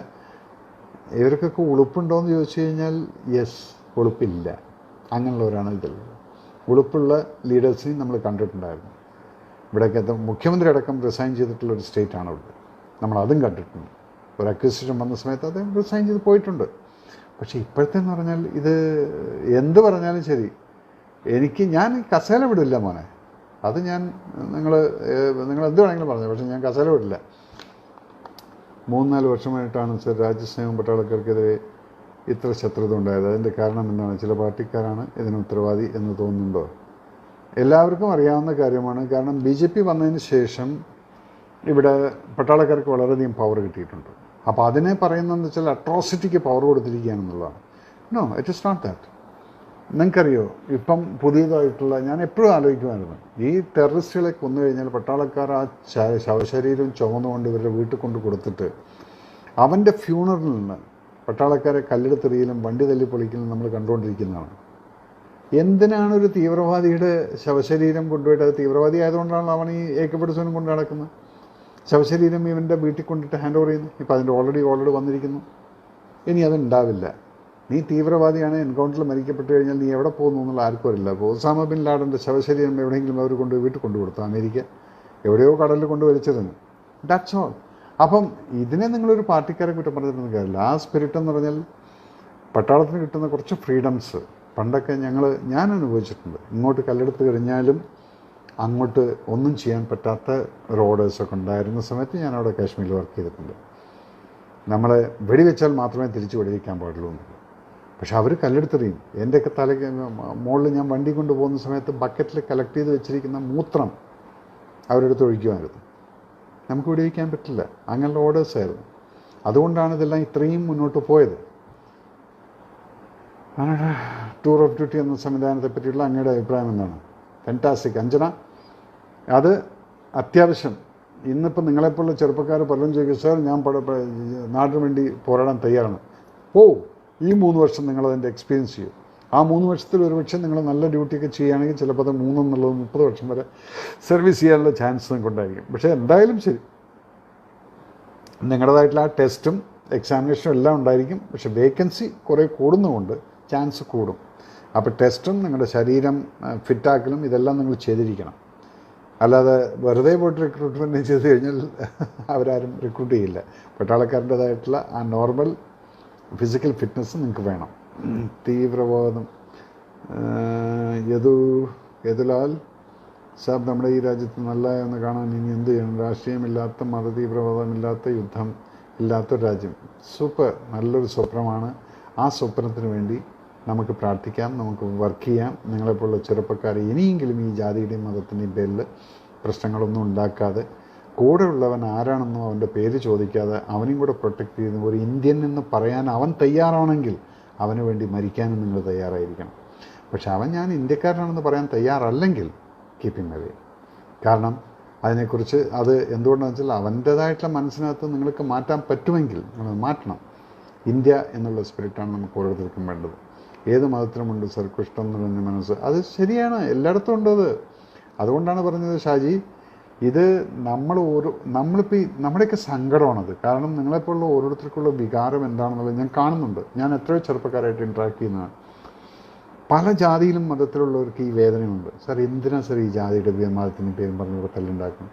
ഇവർക്കൊക്കെ ഉളുപ്പുണ്ടോ എന്ന് ചോദിച്ചു കഴിഞ്ഞാൽ യെസ്, ഉളുപ്പില്ല. അങ്ങനെയുള്ളവരാണ് ഇതിൽ. ഉളുപ്പുള്ള ലീഡേഴ്സിനെയും നമ്മൾ കണ്ടിട്ടുണ്ടായിരുന്നു. ഇവിടേക്ക് മുഖ്യമന്ത്രി അടക്കം റിസൈൻ ചെയ്തിട്ടുള്ളൊരു സ്റ്റേറ്റാണ് ഇവിടെ. നമ്മളതും കണ്ടിട്ടുണ്ട്. ഒരു അക്യൂസിഷൻ വന്ന സമയത്ത് അദ്ദേഹം റിസൈൻ ചെയ്ത് പോയിട്ടുണ്ട്. പക്ഷേ ഇപ്പോഴത്തേന്ന് പറഞ്ഞാൽ ഇത് എന്ത് പറഞ്ഞാലും ശരി, ഞാൻ കസേല വിടില്ല മോനെ. അത് നിങ്ങൾ എന്ത് വേണമെങ്കിലും പറഞ്ഞു, പക്ഷേ ഞാൻ കസേല വിടില്ല. 3-4 വർഷമായിട്ടാണ് സർ രാജ്യസ്നേഹം പട്ടാളക്കാർക്കെതിരെ ഇത്ര ശത്രുത ഉണ്ടായത്. അതിൻ്റെ കാരണം എന്താണ്? ചില പാർട്ടിക്കാരാണ് ഇതിന് ഉത്തരവാദി എന്ന് തോന്നുന്നുണ്ടോ? എല്ലാവർക്കും അറിയാവുന്ന കാര്യമാണ്. കാരണം BJP വന്നതിന് ശേഷം ഇവിടെ പട്ടാളക്കാർക്ക് വളരെയധികം പവർ കിട്ടിയിട്ടുണ്ട്. അപ്പോൾ അതിനെ പറയുന്നതെന്ന് വെച്ചാൽ അട്രോസിറ്റിക്ക് പവർ കൊടുത്തിരിക്കുകയാണെന്നുള്ളതാണ്. No, it is not that. നിങ്ങൾക്കറിയോ, ഇപ്പം പുതിയതായിട്ടുള്ള, ഞാൻ എപ്പോഴും ആലോചിക്കുമായിരുന്നു, ഈ ടെററിസ്റ്റുകളെ കൊന്നു കഴിഞ്ഞാൽ പട്ടാളക്കാർ ആ ശവശരീരം ചുമന്നുകൊണ്ട് ഇവരുടെ വീട്ടിൽ കൊണ്ട് കൊടുത്തിട്ട് അവൻ്റെ ഫ്യൂണറലിന് പട്ടാളക്കാരെ കല്ലെടുത്തെറിയലും വണ്ടി തല്ലി പൊളിക്കലും നമ്മൾ കണ്ടുകൊണ്ടിരിക്കുന്നതാണ്. എന്തിനാണ് ഒരു തീവ്രവാദിയുടെ ശവശരീരം കൊണ്ടുപോയിട്ട്, അത് തീവ്രവാദി ആയതുകൊണ്ടാണ് അവൻ ഈ AK-47 കൊണ്ട് നടക്കുന്നത്. ശവശരീരം ഇവൻ്റെ വീട്ടിൽ കൊണ്ടിട്ട് ഹാൻഡ് ഓവർ ചെയ്യുന്നു. ഇപ്പോൾ അതിൻ്റെ ഓൾറെഡി വന്നിരിക്കുന്നു. ഇനി അതുണ്ടാവില്ല. നീ തീവ്രവാദിയാണ്, എൻകൗണ്ടറിൽ മരിക്കപ്പെട്ട് കഴിഞ്ഞാൽ നീ എവിടെ പോകുന്നു എന്നുള്ള ആർക്കും അറിയില്ല. അപ്പോൾ ഒസാമ ബിൻ ലാഡൻ്റെ ശവശരീരം എവിടെയെങ്കിലും അവർ കൊണ്ട് വീട്ടിൽ കൊണ്ടു കൊടുത്തു. അമേരിക്ക എവിടെയോ കടലിൽ കൊണ്ട് വലിച്ചെറിഞ്ഞു. That's all. അപ്പം ഇതിനെ നിങ്ങളൊരു പാർട്ടിക്കാരെ കുറ്റം പറഞ്ഞിരുന്ന കാര്യമില്ല. ആ സ്പിരിറ്റ് എന്ന് പറഞ്ഞാൽ പട്ടാളത്തിന് കിട്ടുന്ന കുറച്ച് ഫ്രീഡംസ് പണ്ടൊക്കെ ഞാൻ അനുഭവിച്ചിട്ടുണ്ട്. ഇങ്ങോട്ട് കല്ലെടുത്ത് കഴിഞ്ഞാലും അങ്ങോട്ട് ഒന്നും ചെയ്യാൻ പറ്റാത്ത ഒരു ഓർഡേഴ്സൊക്കെ ഉണ്ടായിരുന്ന സമയത്ത് ഞാൻ അവിടെ കാശ്മീരിൽ വർക്ക് ചെയ്തിട്ടുണ്ട്. നമ്മളെ വെടിവെച്ചാൽ മാത്രമേ തിരിച്ച് വെടിവെക്കാൻ പാടുള്ളൂ എന്നുള്ളത്. പക്ഷെ അവർ കല്ലെടുത്തെറിയും. എൻ്റെയൊക്കെ തലയ്ക്ക് മുകളിൽ ഞാൻ വണ്ടി കൊണ്ടുപോകുന്ന സമയത്ത് ബക്കറ്റിൽ കളക്ട് ചെയ്ത് വെച്ചിരിക്കുന്ന മൂത്രം അവരെടുത്ത് ഒഴിക്കുമായിരുന്നു. നമുക്ക് വെടിവെക്കാൻ പറ്റില്ല. അങ്ങനെയുള്ള ഓർഡേഴ്സായിരുന്നു. അതുകൊണ്ടാണ് ഇതെല്ലാം ഇത്രയും മുന്നോട്ട് പോയത്. ടൂർ ഓഫ് ഡ്യൂട്ടി എന്ന സംവിധാനത്തെ പറ്റിയുള്ള അങ്ങയുടെ അഭിപ്രായം എന്താണ്? ഫാന്റാസ്റ്റിക് അഞ്ജന. അത് അത്യാവശ്യം. ഇന്നിപ്പോൾ നിങ്ങളെപ്പോലുള്ള ചെറുപ്പക്കാർ പലരും ചോദിക്കും, സാർ ഞാൻ നാടിന് വേണ്ടി പോരാടാൻ തയ്യാറാണ്. ഈ 3 വർഷം നിങ്ങളതിൻ്റെ എക്സ്പീരിയൻസ് ചെയ്യും. ആ 3 വർഷത്തിൽ ഒരുപക്ഷെ നിങ്ങൾ നല്ല ഡ്യൂട്ടിയൊക്കെ ചെയ്യുകയാണെങ്കിൽ ചിലപ്പോൾ അത് 3 എന്നുള്ളത് 30 വർഷം വരെ സർവീസ് ചെയ്യാനുള്ള ചാൻസ് നിങ്ങൾക്കുണ്ടായിരിക്കും. പക്ഷേ എന്തായാലും ശരി, നിങ്ങളുടേതായിട്ടുള്ള ആ ടെസ്റ്റും എക്സാമിനേഷനും എല്ലാം ഉണ്ടായിരിക്കും. പക്ഷേ വേക്കൻസി കുറേ കൂടുന്നതുകൊണ്ട് ചാൻസ് കൂടും. അപ്പോൾ ടെസ്റ്റും നിങ്ങളുടെ ശരീരം ഫിറ്റാക്കലും ഇതെല്ലാം നിങ്ങൾ ചെയ്തിരിക്കണം. അല്ലാതെ വെറുതെ പോയിട്ട് റിക്രൂട്ട്മെൻറ്റ് ചെയ്ത് കഴിഞ്ഞാൽ അവരാരും റിക്രൂട്ട് ചെയ്യില്ല. പട്ടാളക്കാരൻ്റേതായിട്ടുള്ള ആ നോർമൽ ഫിസിക്കൽ ഫിറ്റ്നസ് നിങ്ങൾക്ക് വേണം. തീവ്രവാദം യദുലാൽ സാബ്, നമ്മുടെ ഈ രാജ്യത്ത് നല്ല എന്ന് കാണാൻ ഇനി എന്ത് ചെയ്യണം? രാഷ്ട്രീയമില്ലാത്ത, മതതീവ്രവാദമില്ലാത്ത, യുദ്ധം ഇല്ലാത്തൊരു രാജ്യം. സൂപ്പർ, നല്ലൊരു സ്വപ്നമാണ്. ആ സ്വപ്നത്തിന് വേണ്ടി നമുക്ക് പ്രാർത്ഥിക്കാം, നമുക്ക് വർക്ക് ചെയ്യാം. നിങ്ങളെപ്പോലുള്ള ചെറുപ്പക്കാർ ഇനിയെങ്കിലും ഈ ജാതിയുടെയും മതത്തിൻ്റെയും പേരിൽ പ്രശ്നങ്ങളൊന്നും ഉണ്ടാക്കാതെ, കൂടെ ഉള്ളവൻ ആരാണെന്നോ അവൻ്റെ പേര് ചോദിക്കാതെ അവനെയും കൂടെ പ്രൊട്ടക്റ്റ് ചെയ്യുന്ന ഒരു ഇന്ത്യൻ എന്ന് പറയാൻ അവൻ തയ്യാറാണെങ്കിൽ അവന് വേണ്ടി മരിക്കാനും നിങ്ങൾ തയ്യാറായിരിക്കണം. പക്ഷെ അവൻ ഞാൻ ഇന്ത്യക്കാരനാണെന്ന് പറയാൻ തയ്യാറല്ലെങ്കിൽ കീപ്പ് ഹിം അവേ. കാരണം അതിനെക്കുറിച്ച് അത് എന്തുകൊണ്ടാണെന്ന് വെച്ചാൽ അവൻ്റേതായിട്ടുള്ള മനസ്സിനകത്ത് നിങ്ങൾക്ക് മാറ്റാൻ പറ്റുമെങ്കിൽ നിങ്ങൾ മാറ്റണം. ഇന്ത്യ എന്നുള്ള സ്പിരിറ്റാണ് നമുക്ക് ഓരോരുത്തർക്കും വേണ്ടത്. ഏത് മതത്തിലുമുണ്ട് സർ കുഷ്ഠം നിറഞ്ഞ മനസ്സ്. അത് ശരിയാണ്, എല്ലായിടത്തും ഉണ്ടത്. അതുകൊണ്ടാണ് പറഞ്ഞത് ഷാജി, ഇത് നമ്മളിപ്പോൾ നമ്മുടെയൊക്കെ സങ്കടമാണത്. കാരണം നിങ്ങളെപ്പോലുള്ള ഓരോരുത്തർക്കുള്ള വികാരം എന്താണെന്നുള്ളത് ഞാൻ കാണുന്നുണ്ട്. ഞാൻ എത്രയോ ചെറുപ്പക്കാരായിട്ട് ഇൻട്രാക്ട് ചെയ്യുന്നതാണ്. പല ജാതിയിലും മതത്തിലുള്ളവർക്ക് ഈ വേദനയുണ്ട്. സാർ എന്തിനാ സാർ ഈ ജാതിയുടെ മതത്തിൻ്റെ പേരും പറഞ്ഞ് തല്ലുണ്ടാക്കും?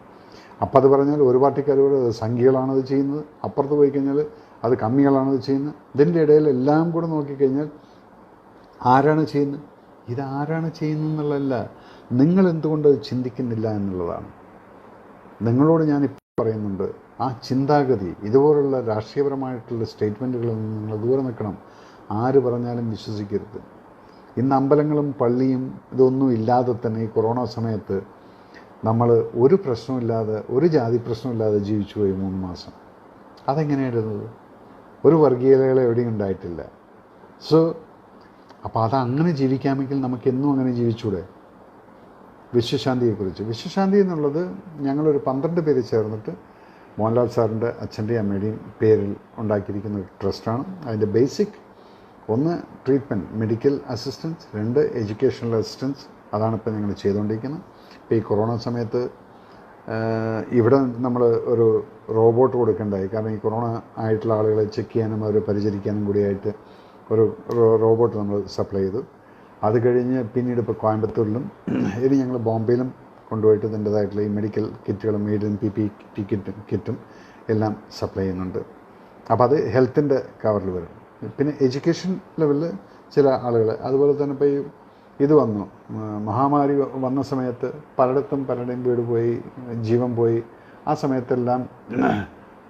അപ്പം അത് പറഞ്ഞാൽ ഒരു പാർട്ടിക്കാരോട് സംഖ്യകളാണത് ചെയ്യുന്നത്, അപ്പുറത്ത് പോയി കഴിഞ്ഞാൽ അത് കമ്മികളാണത് ചെയ്യുന്നത്. ഇതിൻ്റെ ഇടയിൽ എല്ലാം കൂടെ നോക്കിക്കഴിഞ്ഞാൽ ആരാണ് ചെയ്യുന്നത്? ഇതാരാണ് ചെയ്യുന്നതെന്നുള്ളതല്ല, നിങ്ങൾ എന്തുകൊണ്ട് അത് ചിന്തിക്കുന്നില്ല എന്നുള്ളതാണ്. നിങ്ങളോട് ഞാനിപ്പോൾ പറയുന്നുണ്ട്, ആ ചിന്താഗതി, ഇതുപോലുള്ള രാഷ്ട്രീയപരമായിട്ടുള്ള സ്റ്റേറ്റ്മെൻറ്റുകളിൽ നിന്ന് നിങ്ങൾ ദൂരെ നിൽക്കണം. ആര് പറഞ്ഞാലും വിശ്വസിക്കരുത്. ഇന്ന് അമ്പലങ്ങളും പള്ളിയും ഇതൊന്നും ഇല്ലാതെ തന്നെ ഈ കൊറോണ സമയത്ത് നമ്മൾ ഒരു പ്രശ്നമില്ലാതെ, ഒരു ജാതി പ്രശ്നമില്ലാതെ ജീവിച്ചു പോയി 3 മാസം. അതെങ്ങനെയായിരുന്നത്? ഒരു വർഗീയതകൾ എവിടെയും ഉണ്ടായിട്ടില്ല. സോ അപ്പോൾ അതങ്ങനെ ജീവിക്കാമെങ്കിൽ നമുക്കെന്നും അങ്ങനെ ജീവിച്ചൂടെ? വിശ്വശാന്തി എന്നുള്ളത് ഞങ്ങളൊരു 12 പേര് ചേർന്നിട്ട് മോഹൻലാൽ സാറിൻ്റെ അച്ഛൻ്റെയും അമ്മയുടെയും പേരിൽ ഉണ്ടാക്കിയിരിക്കുന്ന ഒരു ട്രസ്റ്റാണ്. അതിൻ്റെ basic 1 treatment, medical assistance, 2 educational assistance. അതാണിപ്പോൾ ഞങ്ങൾ ചെയ്തുകൊണ്ടിരിക്കുന്നത്. ഇപ്പോൾ ഈ കൊറോണ സമയത്ത് ഇവിടെ നമ്മൾ ഒരു റോബോട്ട് കൊടുക്കേണ്ടായി. കാരണം ഈ കൊറോണ ആയിട്ടുള്ള ആളുകളെ ചെക്ക് ചെയ്യാനും അവരെ പരിചരിക്കാനും കൂടിയായിട്ട് ഒരു റോബോട്ട് നമ്മൾ സപ്ലൈ ചെയ്തു. അത് കഴിഞ്ഞ് പിന്നീട് ഇപ്പോൾ കോയമ്പത്തൂരിലും ഇനി ഞങ്ങൾ ബോംബെയിലും കൊണ്ടുപോയിട്ട് ഇതിൻ്റേതായിട്ടുള്ള ഈ മെഡിക്കൽ കിറ്റുകളും PPE കിറ്റും എല്ലാം സപ്ലൈ ചെയ്യുന്നുണ്ട്. അപ്പോൾ അത് ഹെൽത്തിൻ്റെ കവറിൽ വരും. പിന്നെ എഡ്യൂക്കേഷൻ ലെവലിൽ ചില ആളുകൾ, അതുപോലെ തന്നെ ഇപ്പോൾ ഇത് വന്നു, മഹാമാരി വന്ന സമയത്ത് പലരുടെയും വീട് പോയി, ജീവൻ പോയി. ആ സമയത്തെല്ലാം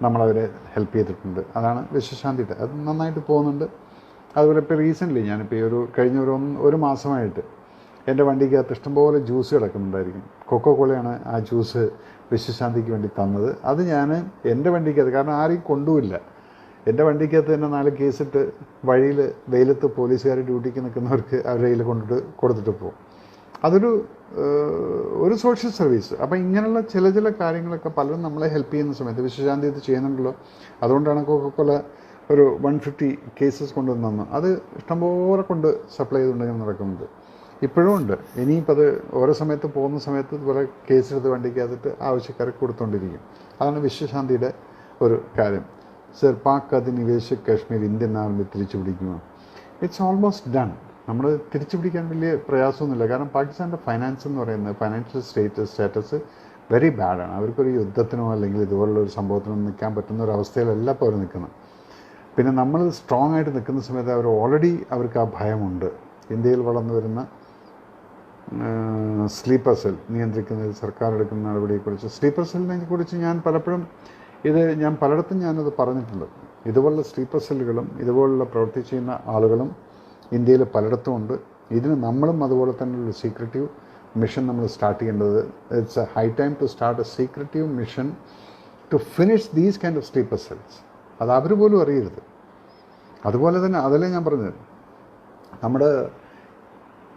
നമ്മളവരെ ഹെൽപ്പ് ചെയ്തിട്ടുണ്ട്. അതാണ് വിശ്വശാന്തിയുടെ. അത് നന്നായിട്ട് പോകുന്നുണ്ട്. അതുപോലെ ഇപ്പോൾ റീസെൻ്റ്ലി ഞാനിപ്പോൾ കഴിഞ്ഞ ഒരു മാസമായിട്ട് എൻ്റെ വണ്ടിക്കകത്ത് ഇഷ്ടംപോലെ ജ്യൂസ് കിടക്കുന്നുണ്ടായിരിക്കും. കൊക്കോകോളയാണ് ആ ജ്യൂസ് വിശ്വശാന്തിക്ക് വേണ്ടി തന്നത്. അത് ഞാൻ എൻ്റെ വണ്ടിക്കകത്ത്, കാരണം ആരെയും കൊണ്ടുമില്ല, എൻ്റെ വണ്ടിക്കകത്ത് തന്നെ 4 കേസിട്ട് വഴിയിൽ വെയിലത്ത് പോലീസുകാർ ഡ്യൂട്ടിക്ക് നിൽക്കുന്നവർക്ക് അവരുടെ കയ്യിൽ കൊടുത്തിട്ട് പോകും. ഒരു സോഷ്യൽ സർവീസ്. അപ്പോൾ ഇങ്ങനെയുള്ള ചില കാര്യങ്ങളൊക്കെ പലരും നമ്മളെ ഹെൽപ്പ് ചെയ്യുന്ന സമയത്ത് വിശ്വശാന്തി ഇത് ചെയ്യുന്നുണ്ടല്ലോ. അതുകൊണ്ടാണ് കൊക്കോകോള ഒരു 150 കേസസ് കൊണ്ടുവന്നു. അത് ഇഷ്ടംപോലെ കൊണ്ട് സപ്ലൈ ചെയ്തുകൊണ്ടിങ്ങനെ നടക്കുന്നുണ്ട്. ഇപ്പോഴും ഉണ്ട്. ഇനിയിപ്പോൾ അത് ഓരോ സമയത്ത് പോകുന്ന സമയത്ത് ഇതുപോലെ കേസെടുത്ത് വണ്ടിക്കകത്തിട്ട് ആവശ്യക്കാർക്ക് കൊടുത്തുകൊണ്ടിരിക്കും. അതാണ് വിശ്വശാന്തിയുടെ ഒരു കാര്യം. സർ, പാക് അധിനിവേശ കാശ്മീർ ഇന്ത്യൻ ആർമി തിരിച്ചു പിടിക്കുമോ? It's almost done. നമ്മൾ തിരിച്ചു പിടിക്കാൻ വലിയ പ്രയാസമൊന്നുമില്ല. കാരണം പാകിസ്ഥാൻ്റെ ഫൈനാൻസ് എന്ന് പറയുന്നത്, ഫൈനാൻഷ്യൽ സ്റ്റാറ്റസ് വെരി ബാഡാണ്. അവർക്കൊരു യുദ്ധത്തിനോ അല്ലെങ്കിൽ ഇതുപോലുള്ള ഒരു സംഭവത്തിനോ നിൽക്കാൻ പറ്റുന്ന ഒരു അവസ്ഥയിലല്ല ഇപ്പോൾ അവർ നിൽക്കുന്നത്. പിന്നെ നമ്മൾ സ്ട്രോങ് ആയിട്ട് നിൽക്കുന്ന സമയത്ത് അവർക്ക് ആ ഭയമുണ്ട്. ഇന്ത്യയിൽ വളർന്നു വരുന്ന സ്ലീപ്പർ സെൽ നിയന്ത്രിക്കുന്നതിൽ സർക്കാർ എടുക്കുന്ന നടപടിയെക്കുറിച്ച്, സ്ലീപ്പർ സെല്ലിനെ കുറിച്ച് ഞാൻ പലയിടത്തും ഞാനത് പറഞ്ഞിട്ടുണ്ട്. ഇതുപോലുള്ള സ്ലീപ്പർ സെല്ലുകളും ഇതുപോലുള്ള പ്രവൃത്തി ചെയ്യുന്ന ആളുകളും ഇന്ത്യയിൽ പലയിടത്തും ഉണ്ട്. ഇതിന് നമ്മളും അതുപോലെ തന്നെ ഒരു സീക്രട്ടീവ് മിഷൻ നമ്മൾ സ്റ്റാർട്ട് ചെയ്യേണ്ടത്. It's a high time to start a secretive mission to finish these kind of sleeper cells. അത് അവർ പോലും അറിയരുത്. അതുപോലെ തന്നെ അതല്ലേ ഞാൻ പറഞ്ഞത്, നമ്മുടെ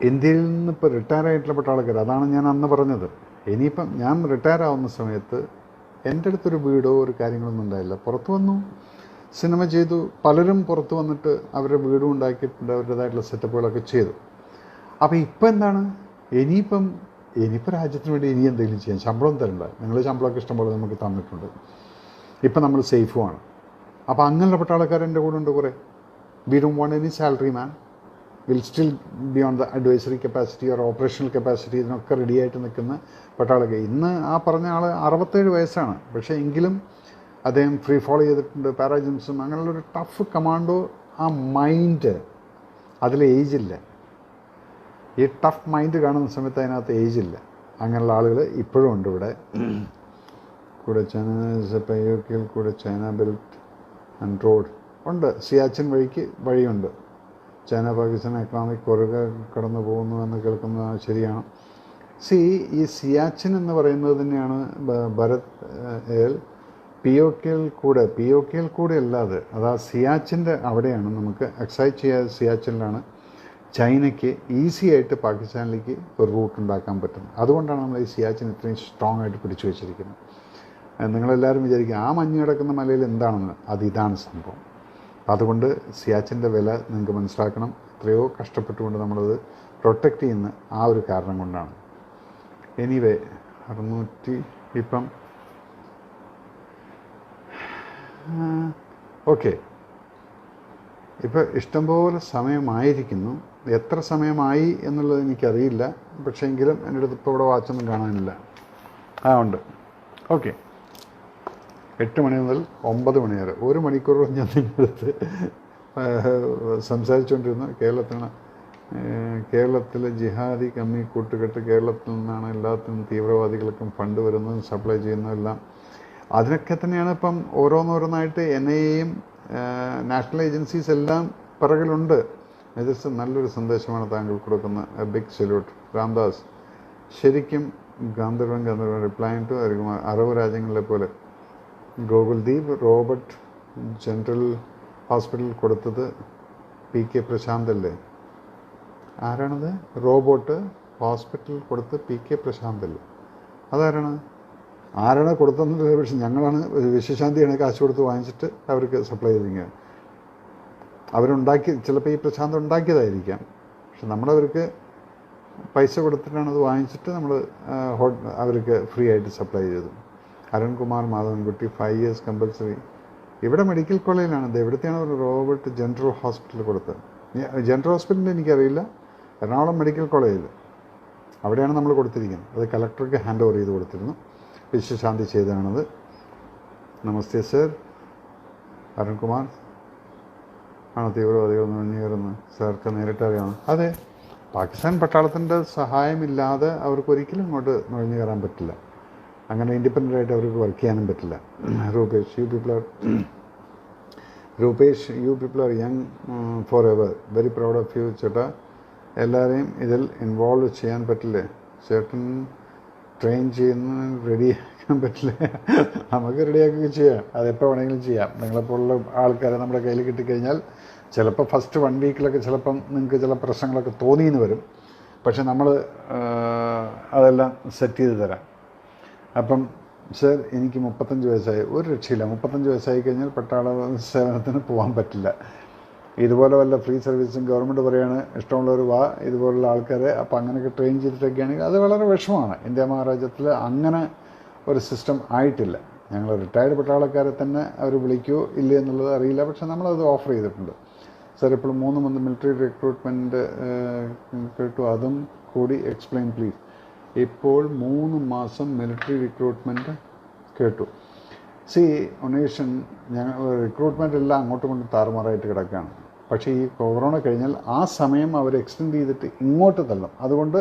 ഇന്ത്യയിൽ നിന്ന് ഇപ്പോൾ റിട്ടയർ ആയിട്ടുള്ള ആൾക്കാർ, അതാണ് ഞാൻ അന്ന് പറഞ്ഞത്. ഇനിയിപ്പം ഞാൻ റിട്ടയർ ആവുന്ന സമയത്ത് എൻ്റെ അടുത്തൊരു വീടോ ഒരു കാര്യങ്ങളൊന്നും ഉണ്ടായില്ല. പുറത്ത് വന്നു, സിനിമ ചെയ്തു. പലരും പുറത്ത് വന്നിട്ട് അവരുടെ വീടും ഉണ്ടാക്കിയിട്ടുണ്ട്, അവരുടേതായിട്ടുള്ള സെറ്റപ്പുകളൊക്കെ ചെയ്തു. അപ്പോൾ ഇപ്പം എന്താണ്, ഇനിയിപ്പം രാജ്യത്തിന് വേണ്ടി ഇനി എന്തെങ്കിലും ചെയ്യാം. ശമ്പളം തരണ്ട, നിങ്ങൾ ശമ്പളമൊക്കെ ഇഷ്ടംപോലെ നമുക്ക് തന്നിട്ടുണ്ട്. ഇപ്പം നമ്മൾ സേഫുമാണ്. അപ്പോൾ അങ്ങനെയുള്ള ആൾക്കാർ എൻ്റെ കൂടെ ഉണ്ട് കുറേ. We don't want any salary man, will still B on the advisory capacity or operational capacity, ഇതിനൊക്കെ റെഡിയായിട്ട് നിൽക്കുന്ന പട്ടാളൊക്കെ. ഇന്ന് ആ പറഞ്ഞ ആൾ 67 വയസ്സാണ്. പക്ഷേ എങ്കിലും അദ്ദേഹം ഫ്രീ ഫോൾ ചെയ്തിട്ടുണ്ട്, പാരാജംസും, അങ്ങനെയുള്ളൊരു ടഫ് കമാൻഡോ. ആ മൈൻഡ്, അതിൽ ഏജില്ല. ഈ ടഫ് മൈൻഡ് കാണുന്ന സമയത്ത് അതിനകത്ത് ഏജില്ല. അങ്ങനെയുള്ള ആളുകൾ ഇപ്പോഴും ഉണ്ട് ഇവിടെ. കൂടെ ചൈന ബെൽറ്റ് ആൻഡ് റോഡ് ഉണ്ട്. സിയാച്ചിൻ വഴിയുണ്ട്. ചൈന പാകിസ്ഥാൻ എക്കണോമിക് കൊറിഡോർ കടന്നു പോകുന്നു എന്ന് കേൾക്കുന്നത് ശരിയാണ്. ഈ സിയാച്ചിൻ എന്ന് പറയുന്നത് തന്നെയാണ് ഭരത് POKയിൽ കൂടെ അല്ലാതെ, അത് ആ സിയാച്ചിൻ്റെ അവിടെയാണ് നമുക്ക് എക്സൈറ്റ് ചെയ്യാതെ. സിയാച്ചിനിലാണ് ചൈനയ്ക്ക് ഈസി ആയിട്ട് പാകിസ്ഥാനിലേക്ക് ഒരു റൂട്ട് ഉണ്ടാക്കാൻ പറ്റുന്നത്. അതുകൊണ്ടാണ് നമ്മൾ ഈ സിയാച്ചിൻ ഇത്രയും സ്ട്രോങ് ആയിട്ട് പിടിച്ചു വെച്ചിരിക്കുന്നത്. നിങ്ങളെല്ലാവരും വിചാരിക്കുക ആ മഞ്ഞ് കിടക്കുന്ന മലയിൽ എന്താണെന്ന്, ഇതാണ് സംഭവം. അതുകൊണ്ട് സിയാച്ചിൻ്റെ വില നിങ്ങൾക്ക് മനസ്സിലാക്കണം. എത്രയോ കഷ്ടപ്പെട്ടുകൊണ്ട് നമ്മളത് പ്രൊട്ടക്റ്റ് ചെയ്യുന്ന ആ ഒരു കാരണം കൊണ്ടാണ്. എനിവേ 600 ഇപ്പം ഓക്കെ. ഇപ്പോൾ ഇഷ്ടംപോലെ സമയമായിരിക്കുന്നു. എത്ര സമയമായി എന്നുള്ളത് എനിക്കറിയില്ല. പക്ഷേ എങ്കിലും എൻ്റെ അടുത്ത് ഇപ്പോൾ ഇവിടെ വാച്ചൊന്നും കാണാനില്ല. ഉണ്ട്. ഓക്കെ. 8 മണി മുതൽ 9 മണി വരെ 1 മണിക്കൂറോളം ഞാൻ നിങ്ങളടുത്ത് സംസാരിച്ചുകൊണ്ടിരുന്നു. കേരളത്തിലെ ജിഹാദി കമ്മി കൂട്ടുകെട്ട്, കേരളത്തിൽ നിന്നാണ് എല്ലാത്തിനും തീവ്രവാദികൾക്കും ഫണ്ട് വരുന്നതും സപ്ലൈ ചെയ്യുന്നതെല്ലാം. അതിനൊക്കെ തന്നെയാണ് ഇപ്പം ഓരോന്നോരോന്നായിട്ട് NIA-യും നാഷണൽ ഏജൻസീസ് എല്ലാം പിറകിലുണ്ട്. ഇത് നല്ലൊരു സന്ദേശമാണ് താങ്കൾ കൊടുക്കുന്ന. A big salute Ramdas. ശരിക്കും ഗാന്ധർവൻ റിപ്ലൈങ് ടു അറബ് രാജ്യങ്ങളിലെ പോലെ ഗോകുൽദീപ് റോബർട്ട് ജനറൽ ഹോസ്പിറ്റൽ കൊടുത്തത് PK പ്രശാന്ത് അല്ലേ? ആരാണത്? റോബോട്ട് ഹോസ്പിറ്റൽ കൊടുത്ത് PK പ്രശാന്ത് അല്ലേ? ആരാണ് കൊടുത്തതെന്ന്? പക്ഷേ ഞങ്ങളാണ് വിശ്വശാന്തിയാണ് കാശ് കൊടുത്ത് വാങ്ങിച്ചിട്ട് അവർക്ക് സപ്ലൈ ചെയ്തിരിക്കുക. അവരുണ്ടാക്കി, ചിലപ്പോൾ ഈ പ്രശാന്ത് ഉണ്ടാക്കിയതായിരിക്കാം. പക്ഷെ നമ്മളവർക്ക് പൈസ കൊടുത്തിട്ടാണ് അത് വാങ്ങിച്ചിട്ട് നമ്മൾ അവർക്ക് ഫ്രീ ആയിട്ട് സപ്ലൈ ചെയ്തു. Arunkumar Madhavankutty 5 years compulsory. ഇവിടെ മെഡിക്കൽ കോളേജിലാണ്. ഇത് എവിടത്തെയാണ് ഒരു റോബർട്ട് ജനറൽ ഹോസ്പിറ്റൽ കൊടുത്തത്? ജനറൽ ഹോസ്പിറ്റലിൻ്റെ എനിക്കറിയില്ല. എറണാകുളം മെഡിക്കൽ കോളേജിൽ അവിടെയാണ് നമ്മൾ കൊടുത്തിരിക്കുന്നത്. അത് കളക്ടർക്ക് ഹാൻഡ് ഓവർ ചെയ്ത് കൊടുത്തിരുന്നു. വിശ്വശാന്തി ചെയ്തതാണത്. നമസ്തേ സർ. അരുൺകുമാർ ആണ് തീവ്രവാദികൾ നുഴഞ്ഞു കയറുന്നത്. സാർക്ക് നേരിട്ട് അറിയാവുന്ന? അതെ. പാകിസ്ഥാൻ പട്ടാളത്തിൻ്റെ സഹായമില്ലാതെ അവർക്ക് ഒരിക്കലും ഇങ്ങോട്ട് നുഴഞ്ഞു കയറാൻ പറ്റില്ല. അങ്ങനെ ഇൻഡിപെൻഡൻ്റ് ആയിട്ട് അവർക്ക് വർക്ക് ചെയ്യാനും പറ്റില്ല. Rupesh, you people are young forever. Very proud of you ചേട്ടാ. എല്ലാവരെയും ഇതിൽ ഇൻവോൾവ് ചെയ്യാൻ പറ്റില്ലേ? ചേട്ടൻ ട്രെയിൻ ചെയ്യുന്ന റെഡിയാക്കാൻ പറ്റില്ലേ? നമുക്ക് റെഡിയാക്കുകയൊക്കെ ചെയ്യാം. അതെപ്പോൾ വേണമെങ്കിലും ചെയ്യാം. നിങ്ങളെപ്പോലുള്ള ആൾക്കാരെ നമ്മുടെ കയ്യിൽ കിട്ടിക്കഴിഞ്ഞാൽ ചിലപ്പോൾ ഫസ്റ്റ് 1 വീക്കിലൊക്കെ ചിലപ്പം നിങ്ങൾക്ക് ചില പ്രശ്നങ്ങളൊക്കെ തോന്നിയെന്ന് വരും. പക്ഷെ നമ്മൾ അതെല്ലാം സെറ്റ് ചെയ്ത് തരാം. അപ്പം സർ, എനിക്ക് 35 വയസ്സായി. ഒരു രക്ഷയില്ല. 35 വയസ്സായി കഴിഞ്ഞാൽ പട്ടാള സേവനത്തിന് പോകാൻ പറ്റില്ല. ഇതുപോലെ വല്ല ഫ്രീ സർവീസും ഗവൺമെൻറ് പറയുകയാണ് ഇഷ്ടമുള്ളവർ വാ, ഇതുപോലുള്ള ആൾക്കാരെ. അപ്പോൾ അങ്ങനെയൊക്കെ ട്രെയിൻ ചെയ്തിട്ടൊക്കെയാണെങ്കിൽ അത് വളരെ വിഷമമാണ്. ഇന്ത്യ മഹാരാജ്യത്തിൽ അങ്ങനെ ഒരു സിസ്റ്റം ആയിട്ടില്ല. ഞങ്ങൾ റിട്ടയർഡ് പട്ടാളക്കാരെ തന്നെ അവർ വിളിക്കുമോ ഇല്ലേ എന്നുള്ളത് അറിയില്ല. പക്ഷെ നമ്മളത് ഓഫർ ചെയ്തിട്ടുണ്ട്. സർ, ഇപ്പോൾ 3 month മിലിറ്ററി റിക്രൂട്ട്മെൻറ്റ് കേട്ടു. അതും കൂടി എക്സ്പ്ലെയിൻ പ്ലീസ്. ഇപ്പോൾ 3 മാസം മിലിറ്ററി റിക്രൂട്ട്മെൻറ്റ് കേട്ടു. ഉണ്ണീഷൻ, ഞങ്ങൾ റിക്രൂട്ട്മെൻ്റ് എല്ലാം അങ്ങോട്ടും കൊണ്ട് താറുമാറായിട്ട് കിടക്കുകയാണ്. പക്ഷേ ഈ കൊറോണ കഴിഞ്ഞാൽ ആ സമയം അവർ എക്സ്റ്റെൻഡ് ചെയ്തിട്ട് ഇങ്ങോട്ട് തള്ളും. അതുകൊണ്ട്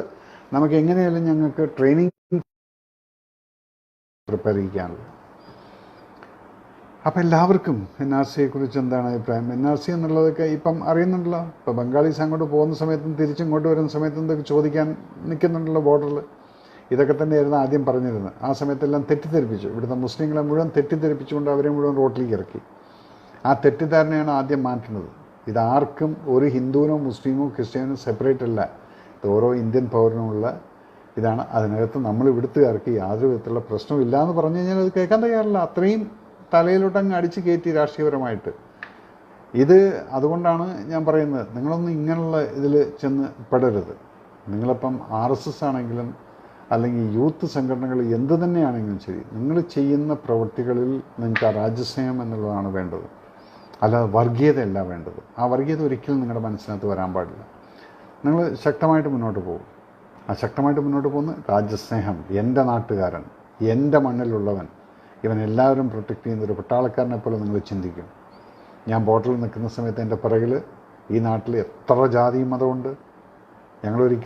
നമുക്ക് എങ്ങനെയായാലും ഞങ്ങൾക്ക് ട്രെയിനിങ് പ്രിപ്പയർ ചെയ്യാനുള്ളത്. അപ്പോൾ എല്ലാവർക്കും NRC-യെക്കുറിച്ച് എന്താണ് അഭിപ്രായം? NRC എന്നുള്ളതൊക്കെ ഇപ്പം അറിയുന്നുണ്ടല്ലോ. ഇപ്പോൾ ബംഗാളീസ് അങ്ങോട്ട് പോകുന്ന സമയത്തും തിരിച്ചിങ്ങോട്ട് വരുന്ന സമയത്തും ഇതൊക്കെ ചോദിക്കാൻ നിൽക്കുന്നുണ്ടല്ലോ ബോർഡറിൽ. ഇതൊക്കെ തന്നെയായിരുന്നു ആദ്യം പറഞ്ഞിരുന്നത്. ആ സമയത്തെല്ലാം തെറ്റിദ്ധരിപ്പിച്ചു. ഇവിടുത്തെ മുസ്ലിങ്ങളെ മുഴുവൻ തെറ്റിദ്ധരിപ്പിച്ചുകൊണ്ട് അവരെ മുഴുവൻ റോട്ടിലേക്ക് ഇറക്കി. ആ തെറ്റിദ്ധാരണയാണ് ആദ്യം മാറ്റുന്നത്. ഇതാർക്കും ഒരു ഹിന്ദുവിനോ മുസ്ലിമോ ക്രിസ്ത്യാനോ സെപ്പറേറ്റ് അല്ല. ഇത് ഓരോ ഇന്ത്യൻ പൗരനുമുള്ള ഇതാണ്. അതിനകത്ത് നമ്മൾ ഇവിടുത്തുകാർക്ക് യാതൊരു വിധത്തിലുള്ള പ്രശ്നമില്ല എന്ന് പറഞ്ഞു കഴിഞ്ഞാൽ അത് കേൾക്കാൻ തയ്യാറില്ല. അത്രയും തലയിലോട്ടങ്ങ് അടിച്ച് കയറ്റി രാഷ്ട്രീയപരമായിട്ട്. ഇത് അതുകൊണ്ടാണ് ഞാൻ പറയുന്നത്, നിങ്ങളൊന്നും ഇങ്ങനെയുള്ള ഇതിൽ ചെന്ന് പെടരുത്. നിങ്ങളിപ്പം RSS ആണെങ്കിലും അല്ലെങ്കിൽ യൂത്ത് സംഘടനകൾ എന്ത് തന്നെയാണെങ്കിലും ശരി, നിങ്ങൾ ചെയ്യുന്ന പ്രവൃത്തികളിൽ നിങ്ങൾക്ക് ആ രാജ്യസ്നേഹം എന്നുള്ളതാണ് വേണ്ടത്, അല്ലാതെ വർഗീയതയല്ല വേണ്ടത്. ആ വർഗീയത ഒരിക്കലും നിങ്ങളുടെ മനസ്സിനകത്ത് വരാൻ പാടില്ല. നിങ്ങൾ ശക്തമായിട്ട് മുന്നോട്ട് പോകും. ആ ശക്തമായിട്ട് മുന്നോട്ട് പോകുന്ന രാജ്യസ്നേഹം, എൻ്റെ നാട്ടുകാരൻ, എൻ്റെ മണ്ണിലുള്ളവൻ, ഇവൻ എല്ലാവരും പ്രൊട്ടക്റ്റ് ചെയ്യുന്നൊരു പട്ടാളക്കാരനെ പോലെ നിങ്ങൾ ചിന്തിക്കും. ഞാൻ ബോർഡറിൽ നിൽക്കുന്ന സമയത്ത് എൻ്റെ പിറകിൽ ഈ നാട്ടിൽ എത്ര ജാതിയും മതമുണ്ട്. ഞങ്ങളൊരിക്കലും